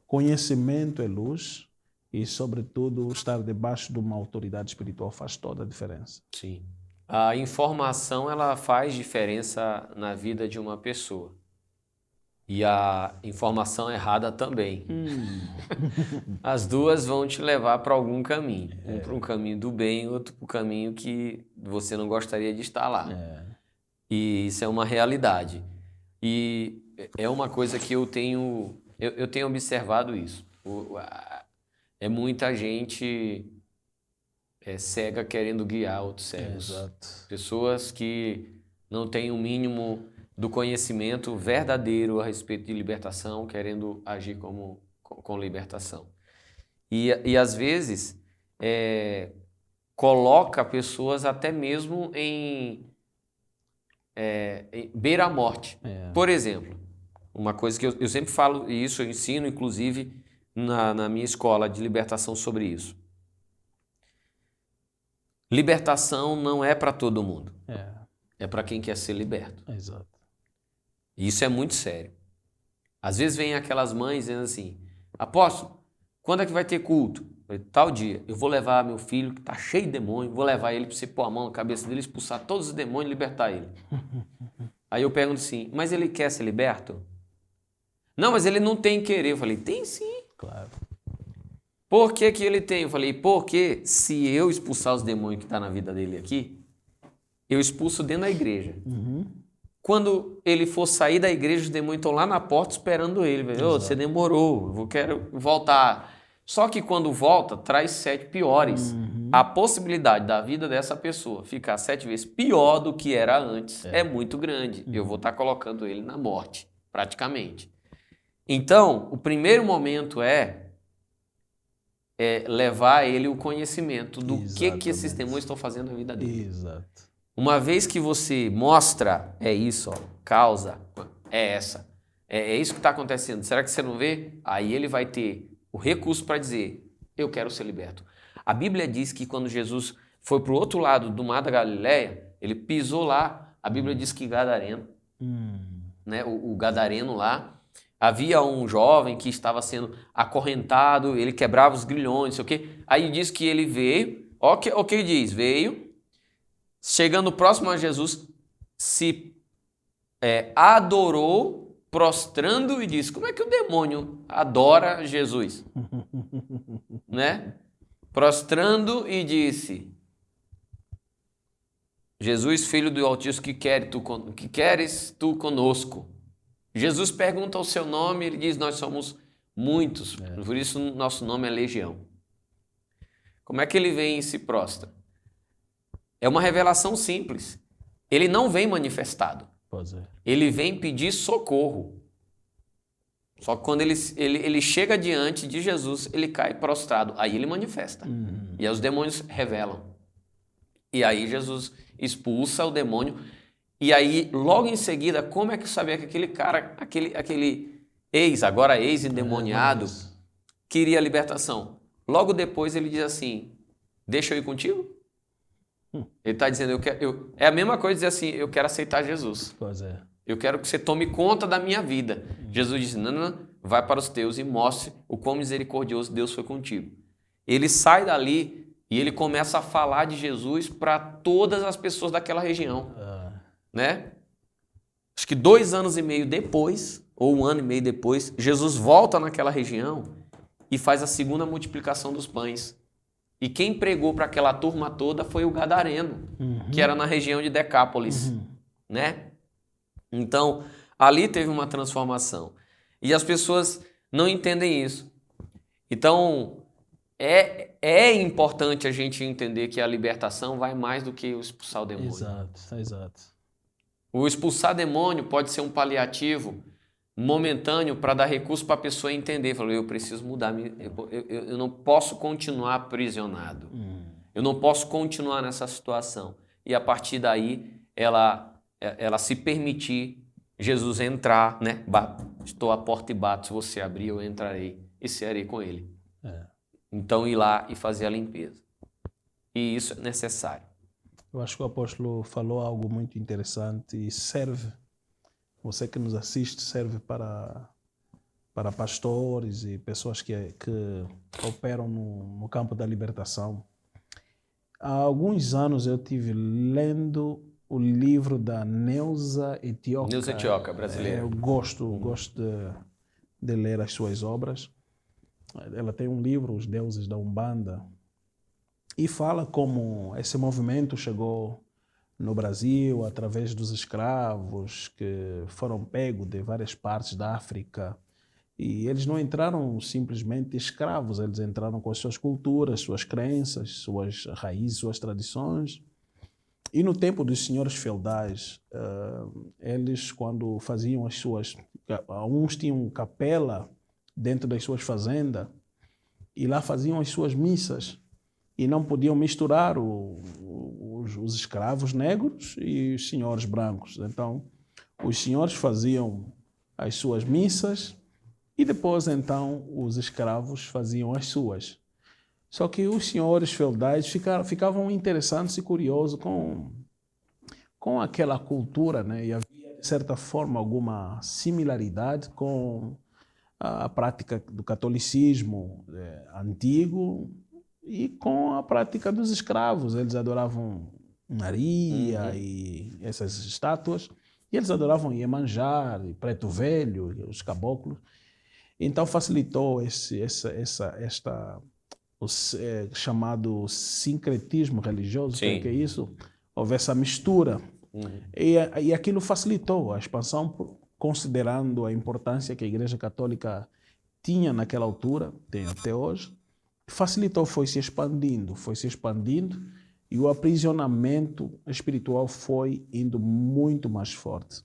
conhecimento é luz e, sobretudo, estar debaixo de uma autoridade espiritual faz toda a diferença. Sim. A informação, ela faz diferença na vida de uma pessoa. E a informação errada também. As duas vão te levar para algum caminho. Um para um caminho do bem, outro para o caminho que você não gostaria de estar lá. E isso é uma realidade. E é uma coisa que eu tenho observado isso. É muita gente cega querendo guiar outros cegos. Exato. Pessoas que não têm o mínimo do conhecimento verdadeiro a respeito de libertação, querendo agir com libertação. E às vezes coloca pessoas até mesmo em beira à morte. Por exemplo, uma coisa que eu sempre falo, e isso eu ensino inclusive na minha escola de libertação sobre isso. Libertação não é para todo mundo. É para quem quer ser liberto. Exato. E isso é muito sério. Às vezes vem aquelas mães dizendo assim: apóstolo, quando é que vai ter culto? Eu falei, tal dia. Eu vou levar meu filho que está cheio de demônio, vou levar ele para você pôr a mão na cabeça dele, expulsar todos os demônios e libertar ele. Aí eu pergunto assim: mas ele quer ser liberto? Não, mas ele não tem querer. Eu falei: tem sim. Claro. Por que que ele tem? Eu falei: porque se eu expulsar os demônios que estão na vida dele aqui, eu expulso dentro da igreja. Quando ele for sair da igreja, os demônios estão lá na porta esperando ele. Ô, você demorou, eu quero voltar. Só que quando volta, traz 7 piores. A possibilidade da vida dessa pessoa ficar 7 vezes pior do que era antes é muito grande. Eu vou estar colocando ele na morte, praticamente. Então, o primeiro momento é levar a ele o conhecimento do que esses demônios estão fazendo na vida dele. Exato. Uma vez que você mostra, é isso, ó, causa, é essa, é isso que está acontecendo, será que você não vê? Aí ele vai ter o recurso para dizer, eu quero ser liberto. A Bíblia diz que quando Jesus foi para o outro lado do mar da Galileia, ele pisou lá, a Bíblia diz que Gadareno, né, o Gadareno lá, havia um jovem que estava sendo acorrentado, ele quebrava os grilhões, não sei o quê. Aí diz que ele veio, o que diz? Veio, chegando próximo a Jesus, se adorou, prostrando e disse, como é que o demônio adora Jesus? Né? Prostrando e disse, Jesus, filho do Altíssimo, que queres tu conosco? Jesus pergunta o seu nome, ele diz, nós somos muitos, por isso nosso nome é Legião. Como é que ele vem e se prostra? É uma revelação simples. Ele não vem manifestado. Pois é. Ele vem pedir socorro. Só que quando ele chega diante de Jesus, ele cai prostrado. Aí ele manifesta. E aí os demônios revelam. E aí Jesus expulsa o demônio. E aí, logo em seguida, como é que eu sabia que aquele cara, aquele agora ex-endemoniado, queria libertação? Logo depois ele diz assim, deixa eu ir contigo? Ele está dizendo, é a mesma coisa dizer assim, eu quero aceitar Jesus. Pois é. Eu quero que você tome conta da minha vida. Jesus disse, não, vai para os teus e mostre o quão misericordioso Deus foi contigo. Ele sai dali e ele começa a falar de Jesus para todas as pessoas daquela região. Né? Acho que 2 anos e meio depois, ou 1 ano e meio depois, Jesus volta naquela região e faz a segunda multiplicação dos pães. E quem pregou para aquela turma toda foi o Gadareno, que era na região de Decápolis, né? Então, ali teve uma transformação. E as pessoas não entendem isso. Então, é importante a gente entender que a libertação vai mais do que o expulsar o demônio. Exato. O expulsar demônio pode ser um paliativo momentâneo para dar recurso para a pessoa entender. Falou, eu preciso mudar, eu não posso continuar aprisionado. Eu não posso continuar nessa situação. E a partir daí, ela se permitir Jesus entrar, né? Estou à porta e bato, se você abrir, eu entrarei e cearei com ele. Então, ir lá e fazer a limpeza. E isso é necessário. Eu acho que o apóstolo falou algo muito interessante e serve, você que nos assiste, serve para pastores e pessoas que operam no campo da libertação. Há alguns anos eu estive lendo o livro da Neuza Etioca. Neuza Etioca, brasileira. Eu gosto de ler as suas obras. Ela tem um livro, Os Deuses da Umbanda, e fala como esse movimento chegou no Brasil através dos escravos que foram pegos de várias partes da África E eles não entraram simplesmente escravos, eles entraram com as suas culturas, suas crenças, suas raízes, suas tradições. E no tempo dos senhores feudais, eles, quando faziam as suas... Uns tinham capela dentro das suas fazendas e lá faziam as suas missas. E não podiam misturar os escravos negros e os senhores brancos. Então, os senhores faziam as suas missas e depois, então, os escravos faziam as suas. Só que os senhores feudais ficavam interessantes e curiosos com aquela cultura, né? E havia, de certa forma, alguma similaridade com a prática do catolicismo antigo e com a prática dos escravos. Eles adoravam Maria e essas estátuas, e eles adoravam Iemanjá, e Preto Velho, e os caboclos. Então facilitou o chamado sincretismo religioso, que é isso, houve essa mistura. E aquilo facilitou a expansão, considerando a importância que a Igreja Católica tinha naquela altura, tem até hoje. Facilitou, foi se expandindo, e o aprisionamento espiritual foi indo muito mais forte.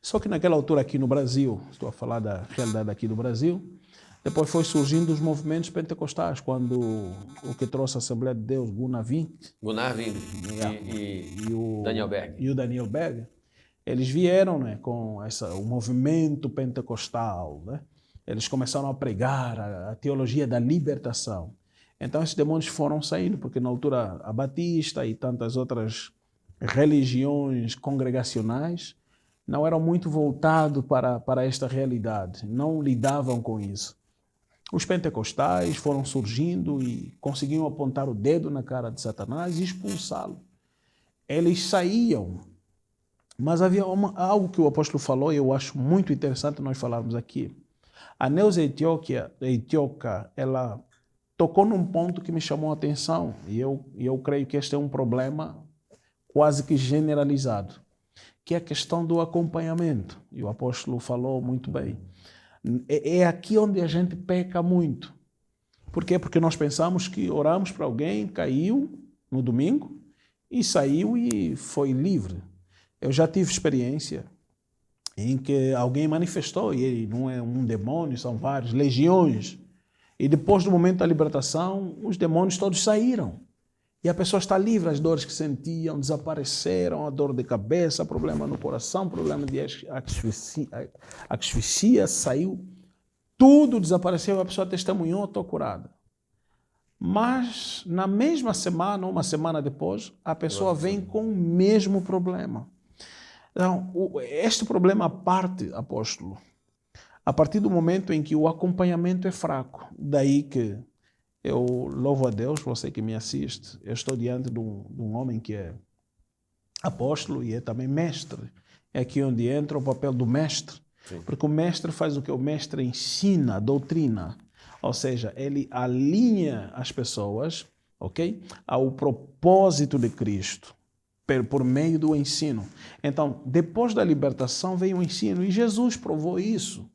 Só que naquela altura aqui no Brasil, estou a falar da realidade aqui do Brasil, depois foi surgindo os movimentos pentecostais, quando o que trouxe a Assembleia de Deus, Gunnar Wink e o Daniel Berg. E o Daniel Berg, eles vieram, né, com o movimento pentecostal, né? Eles começaram a pregar a teologia da libertação. Então esses demônios foram saindo, porque na altura a Batista e tantas outras religiões congregacionais não eram muito voltados para esta realidade, não lidavam com isso. Os pentecostais foram surgindo e conseguiam apontar o dedo na cara de Satanás e expulsá-lo. Eles saíam, mas havia algo que o apóstolo falou e eu acho muito interessante nós falarmos aqui. A Neuza Etíoca, ela tocou num ponto que me chamou a atenção e eu creio que este é um problema quase que generalizado, que é a questão do acompanhamento. E o apóstolo falou muito bem. É aqui onde a gente peca muito. Por quê? Porque nós pensamos que oramos para alguém, caiu no domingo e saiu e foi livre. Eu já tive experiência em que alguém manifestou, e ele não é um demônio, são vários, legiões. E depois do momento da libertação, os demônios todos saíram. E a pessoa está livre, as dores que sentiam desapareceram, a dor de cabeça, problema no coração, problema de asfixia saiu, tudo desapareceu, a pessoa testemunhou, estou curada. Mas na mesma semana, uma semana depois, a pessoa vem com o mesmo problema. Então, este problema parte, apóstolo, a partir do momento em que o acompanhamento é fraco. Daí que eu louvo a Deus, você que me assiste, eu estou diante de um homem que é apóstolo e é também mestre. É aqui onde entra o papel do mestre. Sim. Porque o mestre faz o que o mestre ensina, a doutrina. Ou seja, ele alinha as pessoas, ok, ao propósito de Cristo, por meio do ensino. Então, depois da libertação veio o ensino, e Jesus provou isso.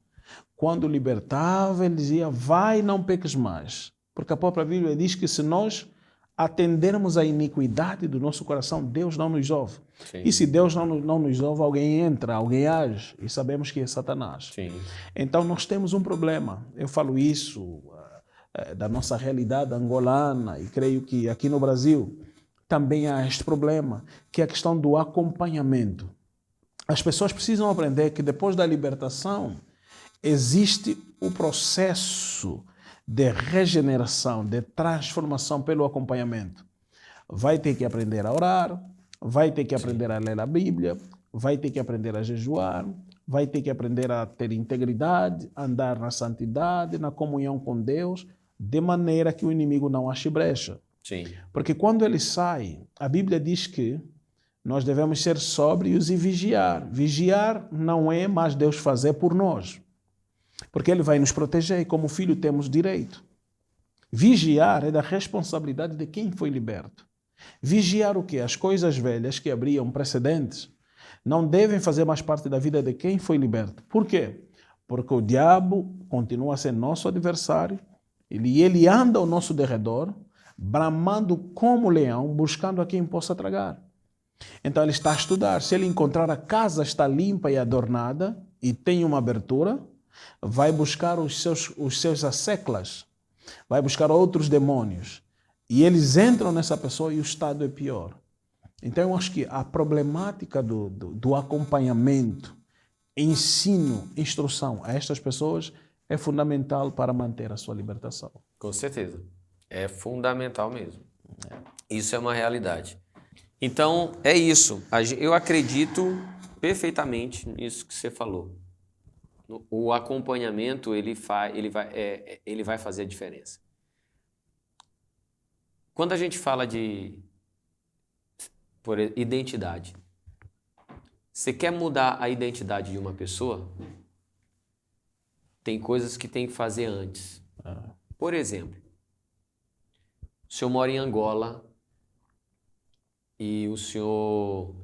Quando libertava, ele dizia, vai, não peques mais. Porque a própria Bíblia diz que se nós atendermos à iniquidade do nosso coração, Deus não nos ouve. Sim. E se Deus não nos ouve, alguém entra, alguém age, e sabemos que é Satanás. Sim. Então nós temos um problema. Eu falo isso da nossa realidade angolana, e creio que aqui no Brasil também há este problema, que é a questão do acompanhamento. As pessoas precisam aprender que depois da libertação existe o processo de regeneração, de transformação pelo acompanhamento. Vai ter que aprender a orar, vai ter que aprender a ler a Bíblia, vai ter que aprender a jejuar, vai ter que aprender a ter integridade, andar na santidade, na comunhão com Deus, de maneira que o inimigo não ache brecha. Sim. Porque quando ele sai, a Bíblia diz que nós devemos ser sóbrios e vigiar. Vigiar não é mais Deus fazer por nós, porque Ele vai nos proteger e como filho temos direito. Vigiar é da responsabilidade de quem foi liberto. Vigiar o quê? As coisas velhas que abriam precedentes não devem fazer mais parte da vida de quem foi liberto. Por quê? Porque o diabo continua a ser nosso adversário, ele anda ao nosso derredor, bramando como leão, buscando a quem possa tragar. Então ele está a estudar. Se ele encontrar a casa está limpa e adornada e tem uma abertura, vai buscar os seus asseclas, vai buscar outros demônios. E eles entram nessa pessoa e o estado é pior. Então eu acho que a problemática do acompanhamento, ensino, instrução a estas pessoas é fundamental para manter a sua libertação. Com certeza. É fundamental mesmo. Isso é uma realidade. Então, é isso. Eu acredito perfeitamente nisso que você falou. O acompanhamento, ele vai fazer a diferença. Quando a gente fala de identidade, você quer mudar a identidade de uma pessoa? Tem coisas que tem que fazer antes. Por exemplo, o senhor mora em Angola e o senhor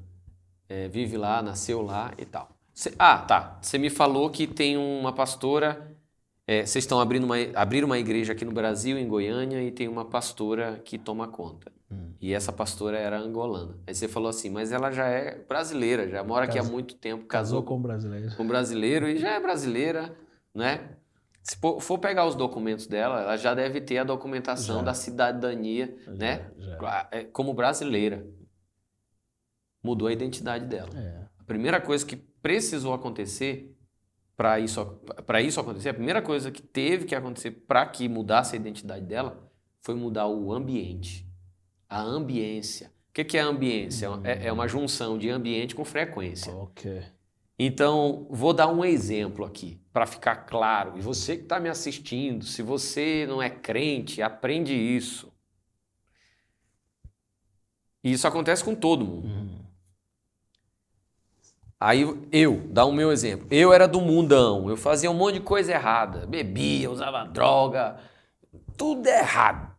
vive lá, nasceu lá e tal. Você me falou que tem uma pastora, vocês estão abrindo uma igreja aqui no Brasil, em Goiânia, e tem uma pastora que toma conta. E essa pastora era angolana. Aí você falou assim, mas ela já é brasileira, já mora aqui há muito tempo, casou com brasileiro. Com brasileiro e já é brasileira, né? Se for pegar os documentos dela, ela já deve ter a documentação da cidadania, né? Como brasileira. Mudou a identidade dela. A primeira coisa que precisou acontecer para isso acontecer, a primeira coisa que teve que acontecer para que mudasse a identidade dela foi mudar o ambiente, a ambiência. O que é a ambiência? É uma junção de ambiente com frequência. Ok. Então, vou dar um exemplo aqui, para ficar claro. E você que está me assistindo, se você não é crente, aprende isso. E isso acontece com todo mundo. Aí dá o meu exemplo. Eu era do mundão, eu fazia um monte de coisa errada. Bebia, usava droga, tudo errado.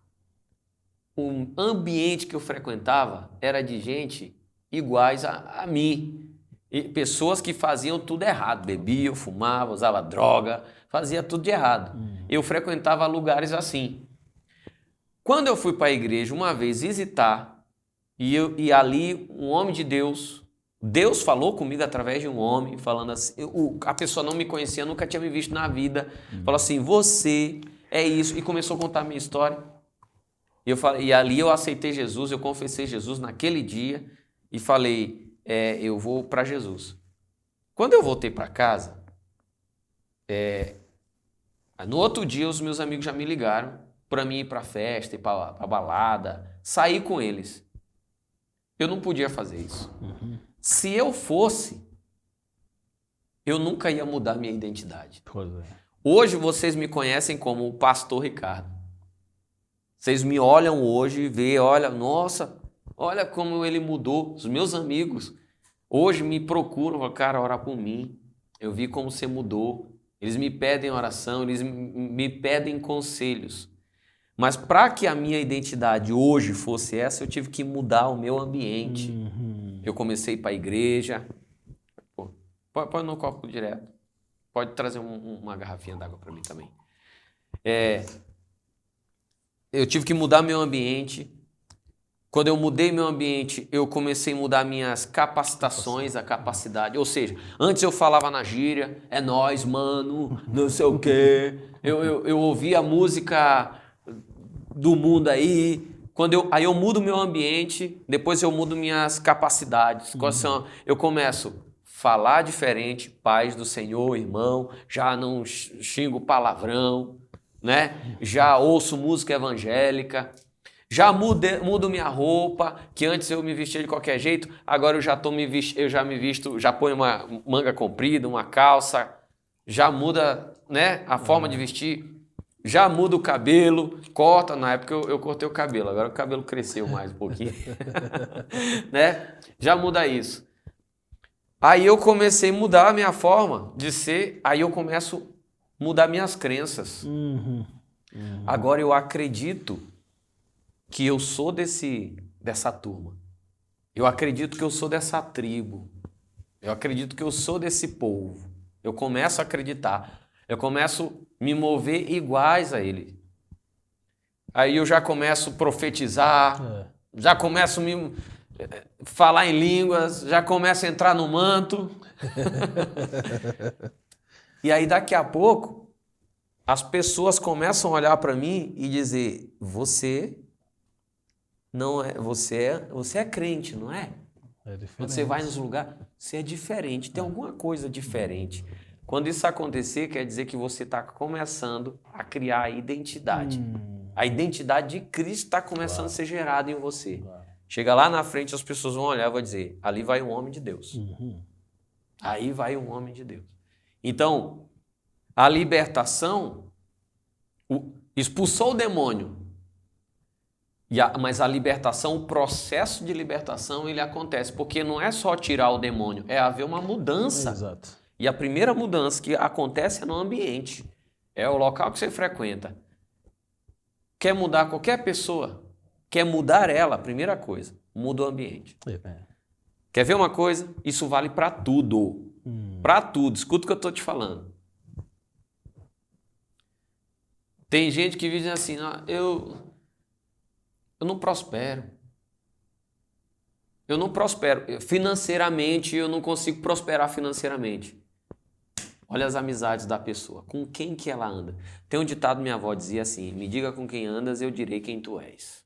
O ambiente que eu frequentava era de gente iguais a mim. E pessoas que faziam tudo errado. Bebia, fumava, usava droga, fazia tudo de errado. Eu frequentava lugares assim. Quando eu fui para a igreja uma vez visitar, e ali um homem de Deus falou comigo através de um homem, falando assim, a pessoa não me conhecia, nunca tinha me visto na vida, falou assim, você é isso, e começou a contar a minha história. E ali eu aceitei Jesus, eu confessei Jesus naquele dia e falei, eu vou para Jesus. Quando eu voltei para casa, no outro dia os meus amigos já me ligaram para mim ir para festa, ir para balada, sair com eles. Eu não podia fazer isso. Se eu fosse, eu nunca ia mudar minha identidade. Hoje vocês me conhecem como o Pastor Ricardo. Vocês me olham hoje e veem, olha, nossa, olha como ele mudou. Os meus amigos hoje me procuram, falam, cara, ora por mim. Eu vi como você mudou. Eles me pedem oração, eles me pedem conselhos. Mas para que a minha identidade hoje fosse essa, eu tive que mudar o meu ambiente. Eu comecei para a igreja. Pode no copo direto. Pode trazer uma garrafinha d'água para mim também. Eu tive que mudar meu ambiente. Quando eu mudei meu ambiente, eu comecei a mudar minhas capacitações, a capacidade. Ou seja, antes eu falava na gíria, é nóis, mano, não sei o quê. Eu ouvia a música do mundo aí. Aí eu mudo meu ambiente, depois eu mudo minhas capacidades. Eu começo a falar diferente, paz do Senhor, irmão, já não xingo palavrão, né? Já ouço música evangélica. Já mudo minha roupa, que antes eu me vestia de qualquer jeito, agora eu já me visto, já ponho uma manga comprida, uma calça, já muda, né, a forma de vestir, já muda o cabelo, corta, na época eu cortei o cabelo, agora o cabelo cresceu mais um pouquinho, né? Já muda isso. Aí eu comecei a mudar a minha forma de ser, aí eu começo a mudar minhas crenças. Agora eu acredito que eu sou dessa turma. Eu acredito que eu sou dessa tribo. Eu acredito que eu sou desse povo. Eu começo a acreditar. Eu começo a me mover iguais a ele. Aí eu já começo a profetizar, já começo a me falar em línguas, já começo a entrar no manto. E aí daqui a pouco as pessoas começam a olhar para mim e dizer: você não é, você é crente, não é? É diferente. Quando você vai nos lugares, você é diferente, tem alguma coisa diferente. Quando isso acontecer, quer dizer que você está começando a criar a identidade. A identidade de Cristo está começando a ser gerada em você. Chega lá na frente, as pessoas vão olhar e vão dizer: ali vai um homem de Deus. Aí vai um homem de Deus. Então, a libertação expulsou o demônio. Mas a libertação, o processo de libertação, ele acontece. Porque não é só tirar o demônio, é haver uma mudança. Exato. E a primeira mudança que acontece é no ambiente. É o local que você frequenta. Quer mudar qualquer pessoa? Quer mudar ela? Primeira coisa, muda o ambiente. Quer ver uma coisa? Isso vale para tudo. Para tudo. Escuta o que eu estou te falando. Tem gente que diz assim: eu não prospero. Eu não prospero. Financeiramente, eu não consigo prosperar financeiramente. Olha as amizades da pessoa. Com quem que ela anda? Tem um ditado, minha avó dizia assim: me diga com quem andas, eu direi quem tu és.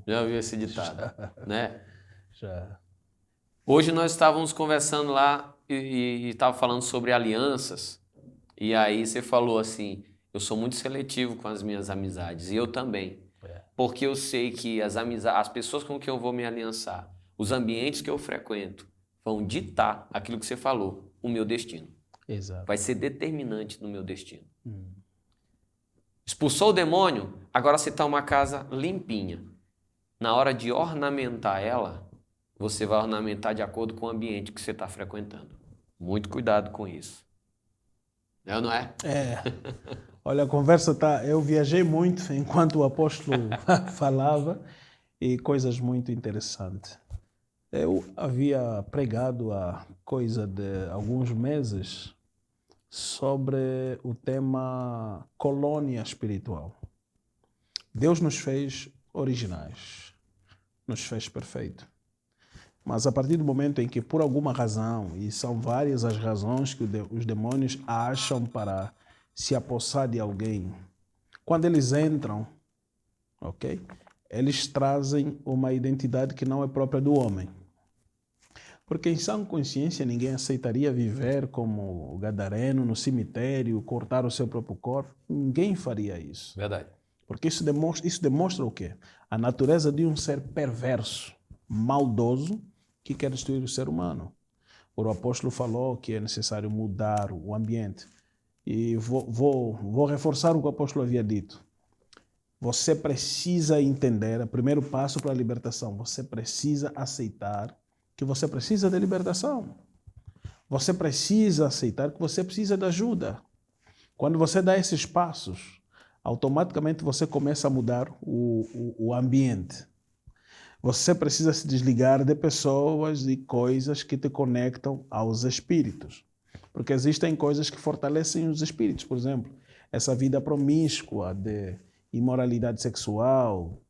Já ouviu esse ditado? Né? Já. Hoje nós estávamos conversando lá e estava falando sobre alianças. E aí você falou assim: eu sou muito seletivo com as minhas amizades. E eu também. Porque eu sei que as pessoas com quem eu vou me aliançar, os ambientes que eu frequento, vão ditar aquilo que você falou, o meu destino. Exato. Vai ser determinante no meu destino. Expulsou o demônio, agora você está uma casa limpinha. Na hora de ornamentar ela, você vai ornamentar de acordo com o ambiente que você está frequentando. Muito cuidado com isso. Não é? Olha, a conversa tá. Eu viajei muito enquanto o apóstolo falava e coisas muito interessantes. Eu havia pregado há coisa de alguns meses sobre o tema colônia espiritual. Deus nos fez originais, nos fez perfeito. Mas a partir do momento em que, por alguma razão, e são várias as razões que os demônios acham para se apossar de alguém, quando eles entram, ok? Eles trazem uma identidade que não é própria do homem. Porque em sã consciência ninguém aceitaria viver como o gadareno no cemitério, cortar o seu próprio corpo. Ninguém faria isso. Verdade. Porque isso demonstra o quê? A natureza de um ser perverso, maldoso, que quer destruir o ser humano. O apóstolo falou que é necessário mudar o ambiente. E vou reforçar o que o apóstolo havia dito. Você precisa entender, o primeiro passo para a libertação, você precisa aceitar que você precisa de libertação. Você precisa aceitar que você precisa de ajuda. Quando você dá esses passos, automaticamente você começa a mudar o ambiente. Você precisa se desligar de pessoas e coisas que te conectam aos espíritos. Porque existem coisas que fortalecem os espíritos. Por exemplo, essa vida promíscua de imoralidade sexual,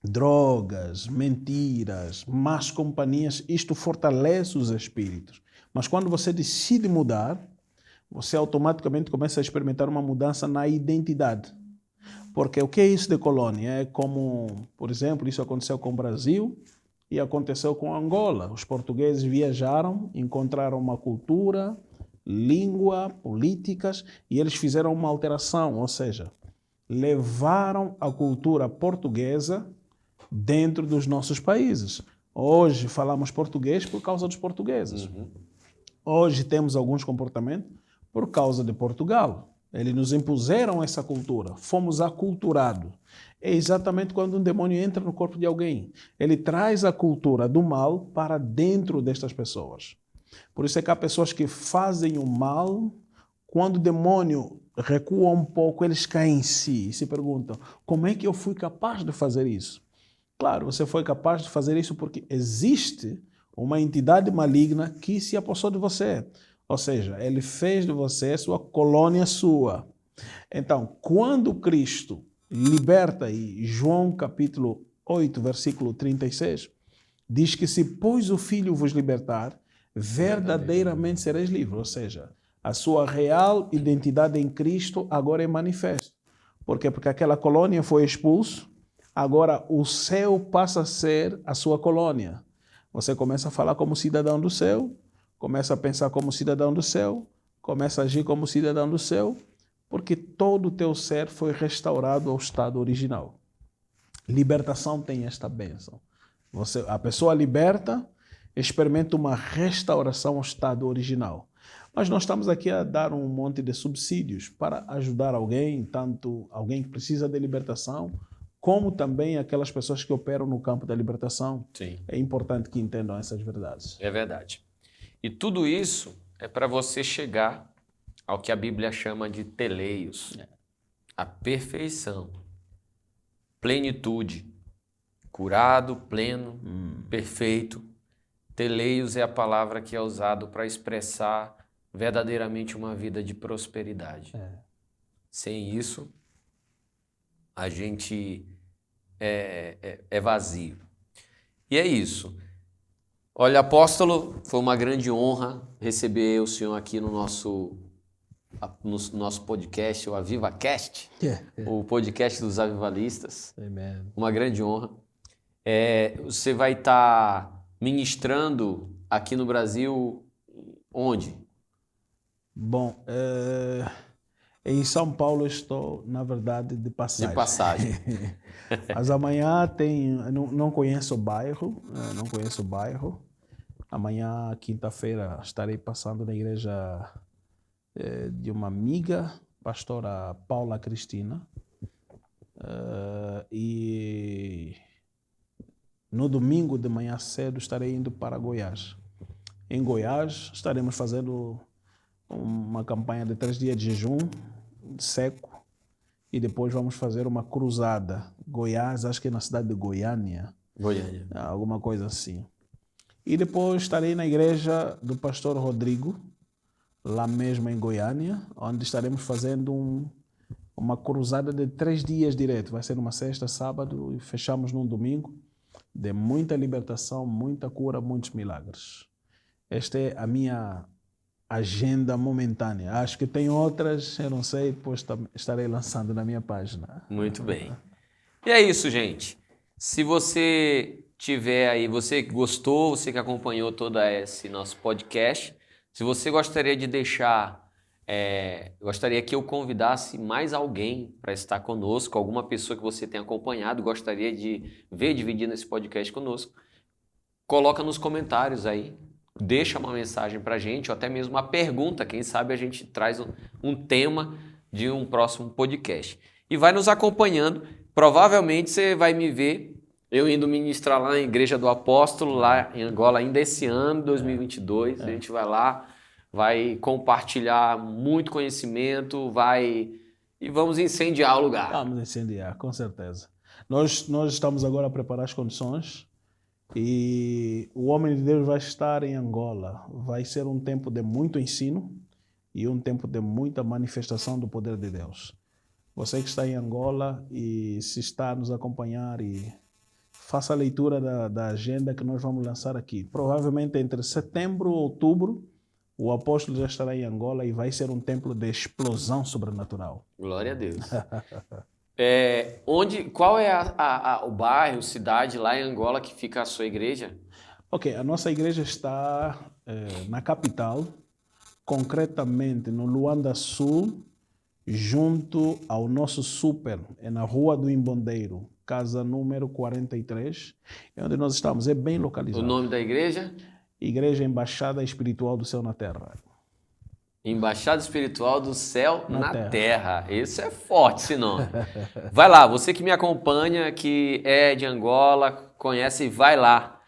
drogas, mentiras, más companhias, isto fortalece os espíritos. Mas quando você decide mudar, você automaticamente começa a experimentar uma mudança na identidade. Porque o que é isso de colônia? É como, por exemplo, isso aconteceu com o Brasil e aconteceu com Angola. Os portugueses viajaram, encontraram uma cultura, língua, políticas, e eles fizeram uma alteração, ou seja, levaram a cultura portuguesa dentro dos nossos países. Hoje falamos português por causa dos portugueses. Hoje temos alguns comportamentos por causa de Portugal. Eles nos impuseram essa cultura, fomos aculturados. É exatamente quando um demônio entra no corpo de alguém. Ele traz a cultura do mal para dentro destas pessoas. Por isso é que há pessoas que fazem o mal, quando o demônio recua um pouco, eles caem em si e se perguntam: como é que eu fui capaz de fazer isso? Claro, você foi capaz de fazer isso porque existe uma entidade maligna que se apossou de você. Ou seja, ele fez de você sua colônia sua. Então, quando Cristo liberta, e João capítulo 8, versículo 36, diz que se pois o Filho vos libertar, verdadeiramente sereis livres. Ou seja, a sua real identidade em Cristo agora é manifesta. Por quê? Porque aquela colônia foi expulsa, agora o céu passa a ser a sua colônia. Você começa a falar como cidadão do céu, começa a pensar como cidadão do céu, começa a agir como cidadão do céu, porque todo o teu ser foi restaurado ao estado original. Libertação tem esta bênção. A pessoa liberta, experimenta uma restauração ao estado original. Mas nós estamos aqui a dar um monte de subsídios para ajudar alguém, tanto alguém que precisa de libertação, como também aquelas pessoas que operam no campo da libertação. Sim. É importante que entendam essas verdades. É verdade. E tudo isso é para você chegar ao que a Bíblia chama de teleios, a perfeição, plenitude, curado, pleno, perfeito. Teleios é a palavra que é usada para expressar verdadeiramente uma vida de prosperidade. Sem isso, a gente é vazio. E é isso. Olha, apóstolo, foi uma grande honra receber o senhor aqui no nosso podcast, o AvivaCast, o podcast dos avivalistas. Amen. Uma grande honra. Você vai estar ministrando aqui no Brasil onde? Bom, em São Paulo estou, na verdade, de passagem. De passagem. Mas amanhã não conheço o bairro, Amanhã, quinta-feira, estarei passando na igreja de uma amiga, pastora Paula Cristina. E no domingo de manhã cedo estarei indo para Goiás. Em Goiás estaremos fazendo uma campanha de 3 dias de jejum seco e depois vamos fazer uma cruzada. Goiás, acho que é na cidade de Goiânia. Alguma coisa assim. E depois estarei na igreja do pastor Rodrigo, lá mesmo em Goiânia, onde estaremos fazendo uma cruzada de 3 dias direto. Vai ser uma sexta, sábado e fechamos num domingo, de muita libertação, muita cura, muitos milagres. Esta é a minha agenda momentânea. Acho que tem outras, eu não sei, depois estarei lançando na minha página. Muito bem. E é isso, gente. Se você tiver aí, você que gostou, você que acompanhou todo esse nosso podcast, se você gostaria de deixar, gostaria que eu convidasse mais alguém para estar conosco, alguma pessoa que você tenha acompanhado, gostaria de ver dividindo esse podcast conosco, coloca nos comentários aí, deixa uma mensagem para a gente, ou até mesmo uma pergunta, quem sabe a gente traz um tema de um próximo podcast. E vai nos acompanhando, provavelmente você vai me ver eu indo ministrar lá na Igreja do Apóstolo, lá em Angola, ainda esse ano, 2022. A gente vai lá, vai compartilhar muito conhecimento, e vamos incendiar o lugar. Vamos incendiar, com certeza. Nós estamos agora a preparar as condições e o homem de Deus vai estar em Angola. Vai ser um tempo de muito ensino e um tempo de muita manifestação do poder de Deus. Você que está em Angola e se está a nos acompanhar, e faça a leitura da agenda que nós vamos lançar aqui. Provavelmente entre setembro e outubro, o apóstolo já estará em Angola e vai ser um tempo de explosão sobrenatural. Glória a Deus. Qual é o bairro, cidade lá em Angola que fica a sua igreja? Ok, a nossa igreja está na capital, concretamente no Luanda Sul, junto ao nosso super, na Rua do Imbondeiro, casa número 43, é onde nós estamos, é bem localizado. O nome da igreja? Igreja Embaixada Espiritual do Céu na Terra. Embaixada Espiritual do Céu na Terra. Esse é forte, esse nome. Vai lá, você que me acompanha, que é de Angola, conhece, vai lá.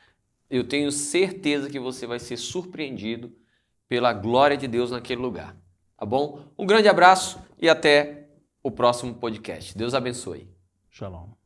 Eu tenho certeza que você vai ser surpreendido pela glória de Deus naquele lugar. Tá bom? Um grande abraço e até o próximo podcast. Deus abençoe. Shalom.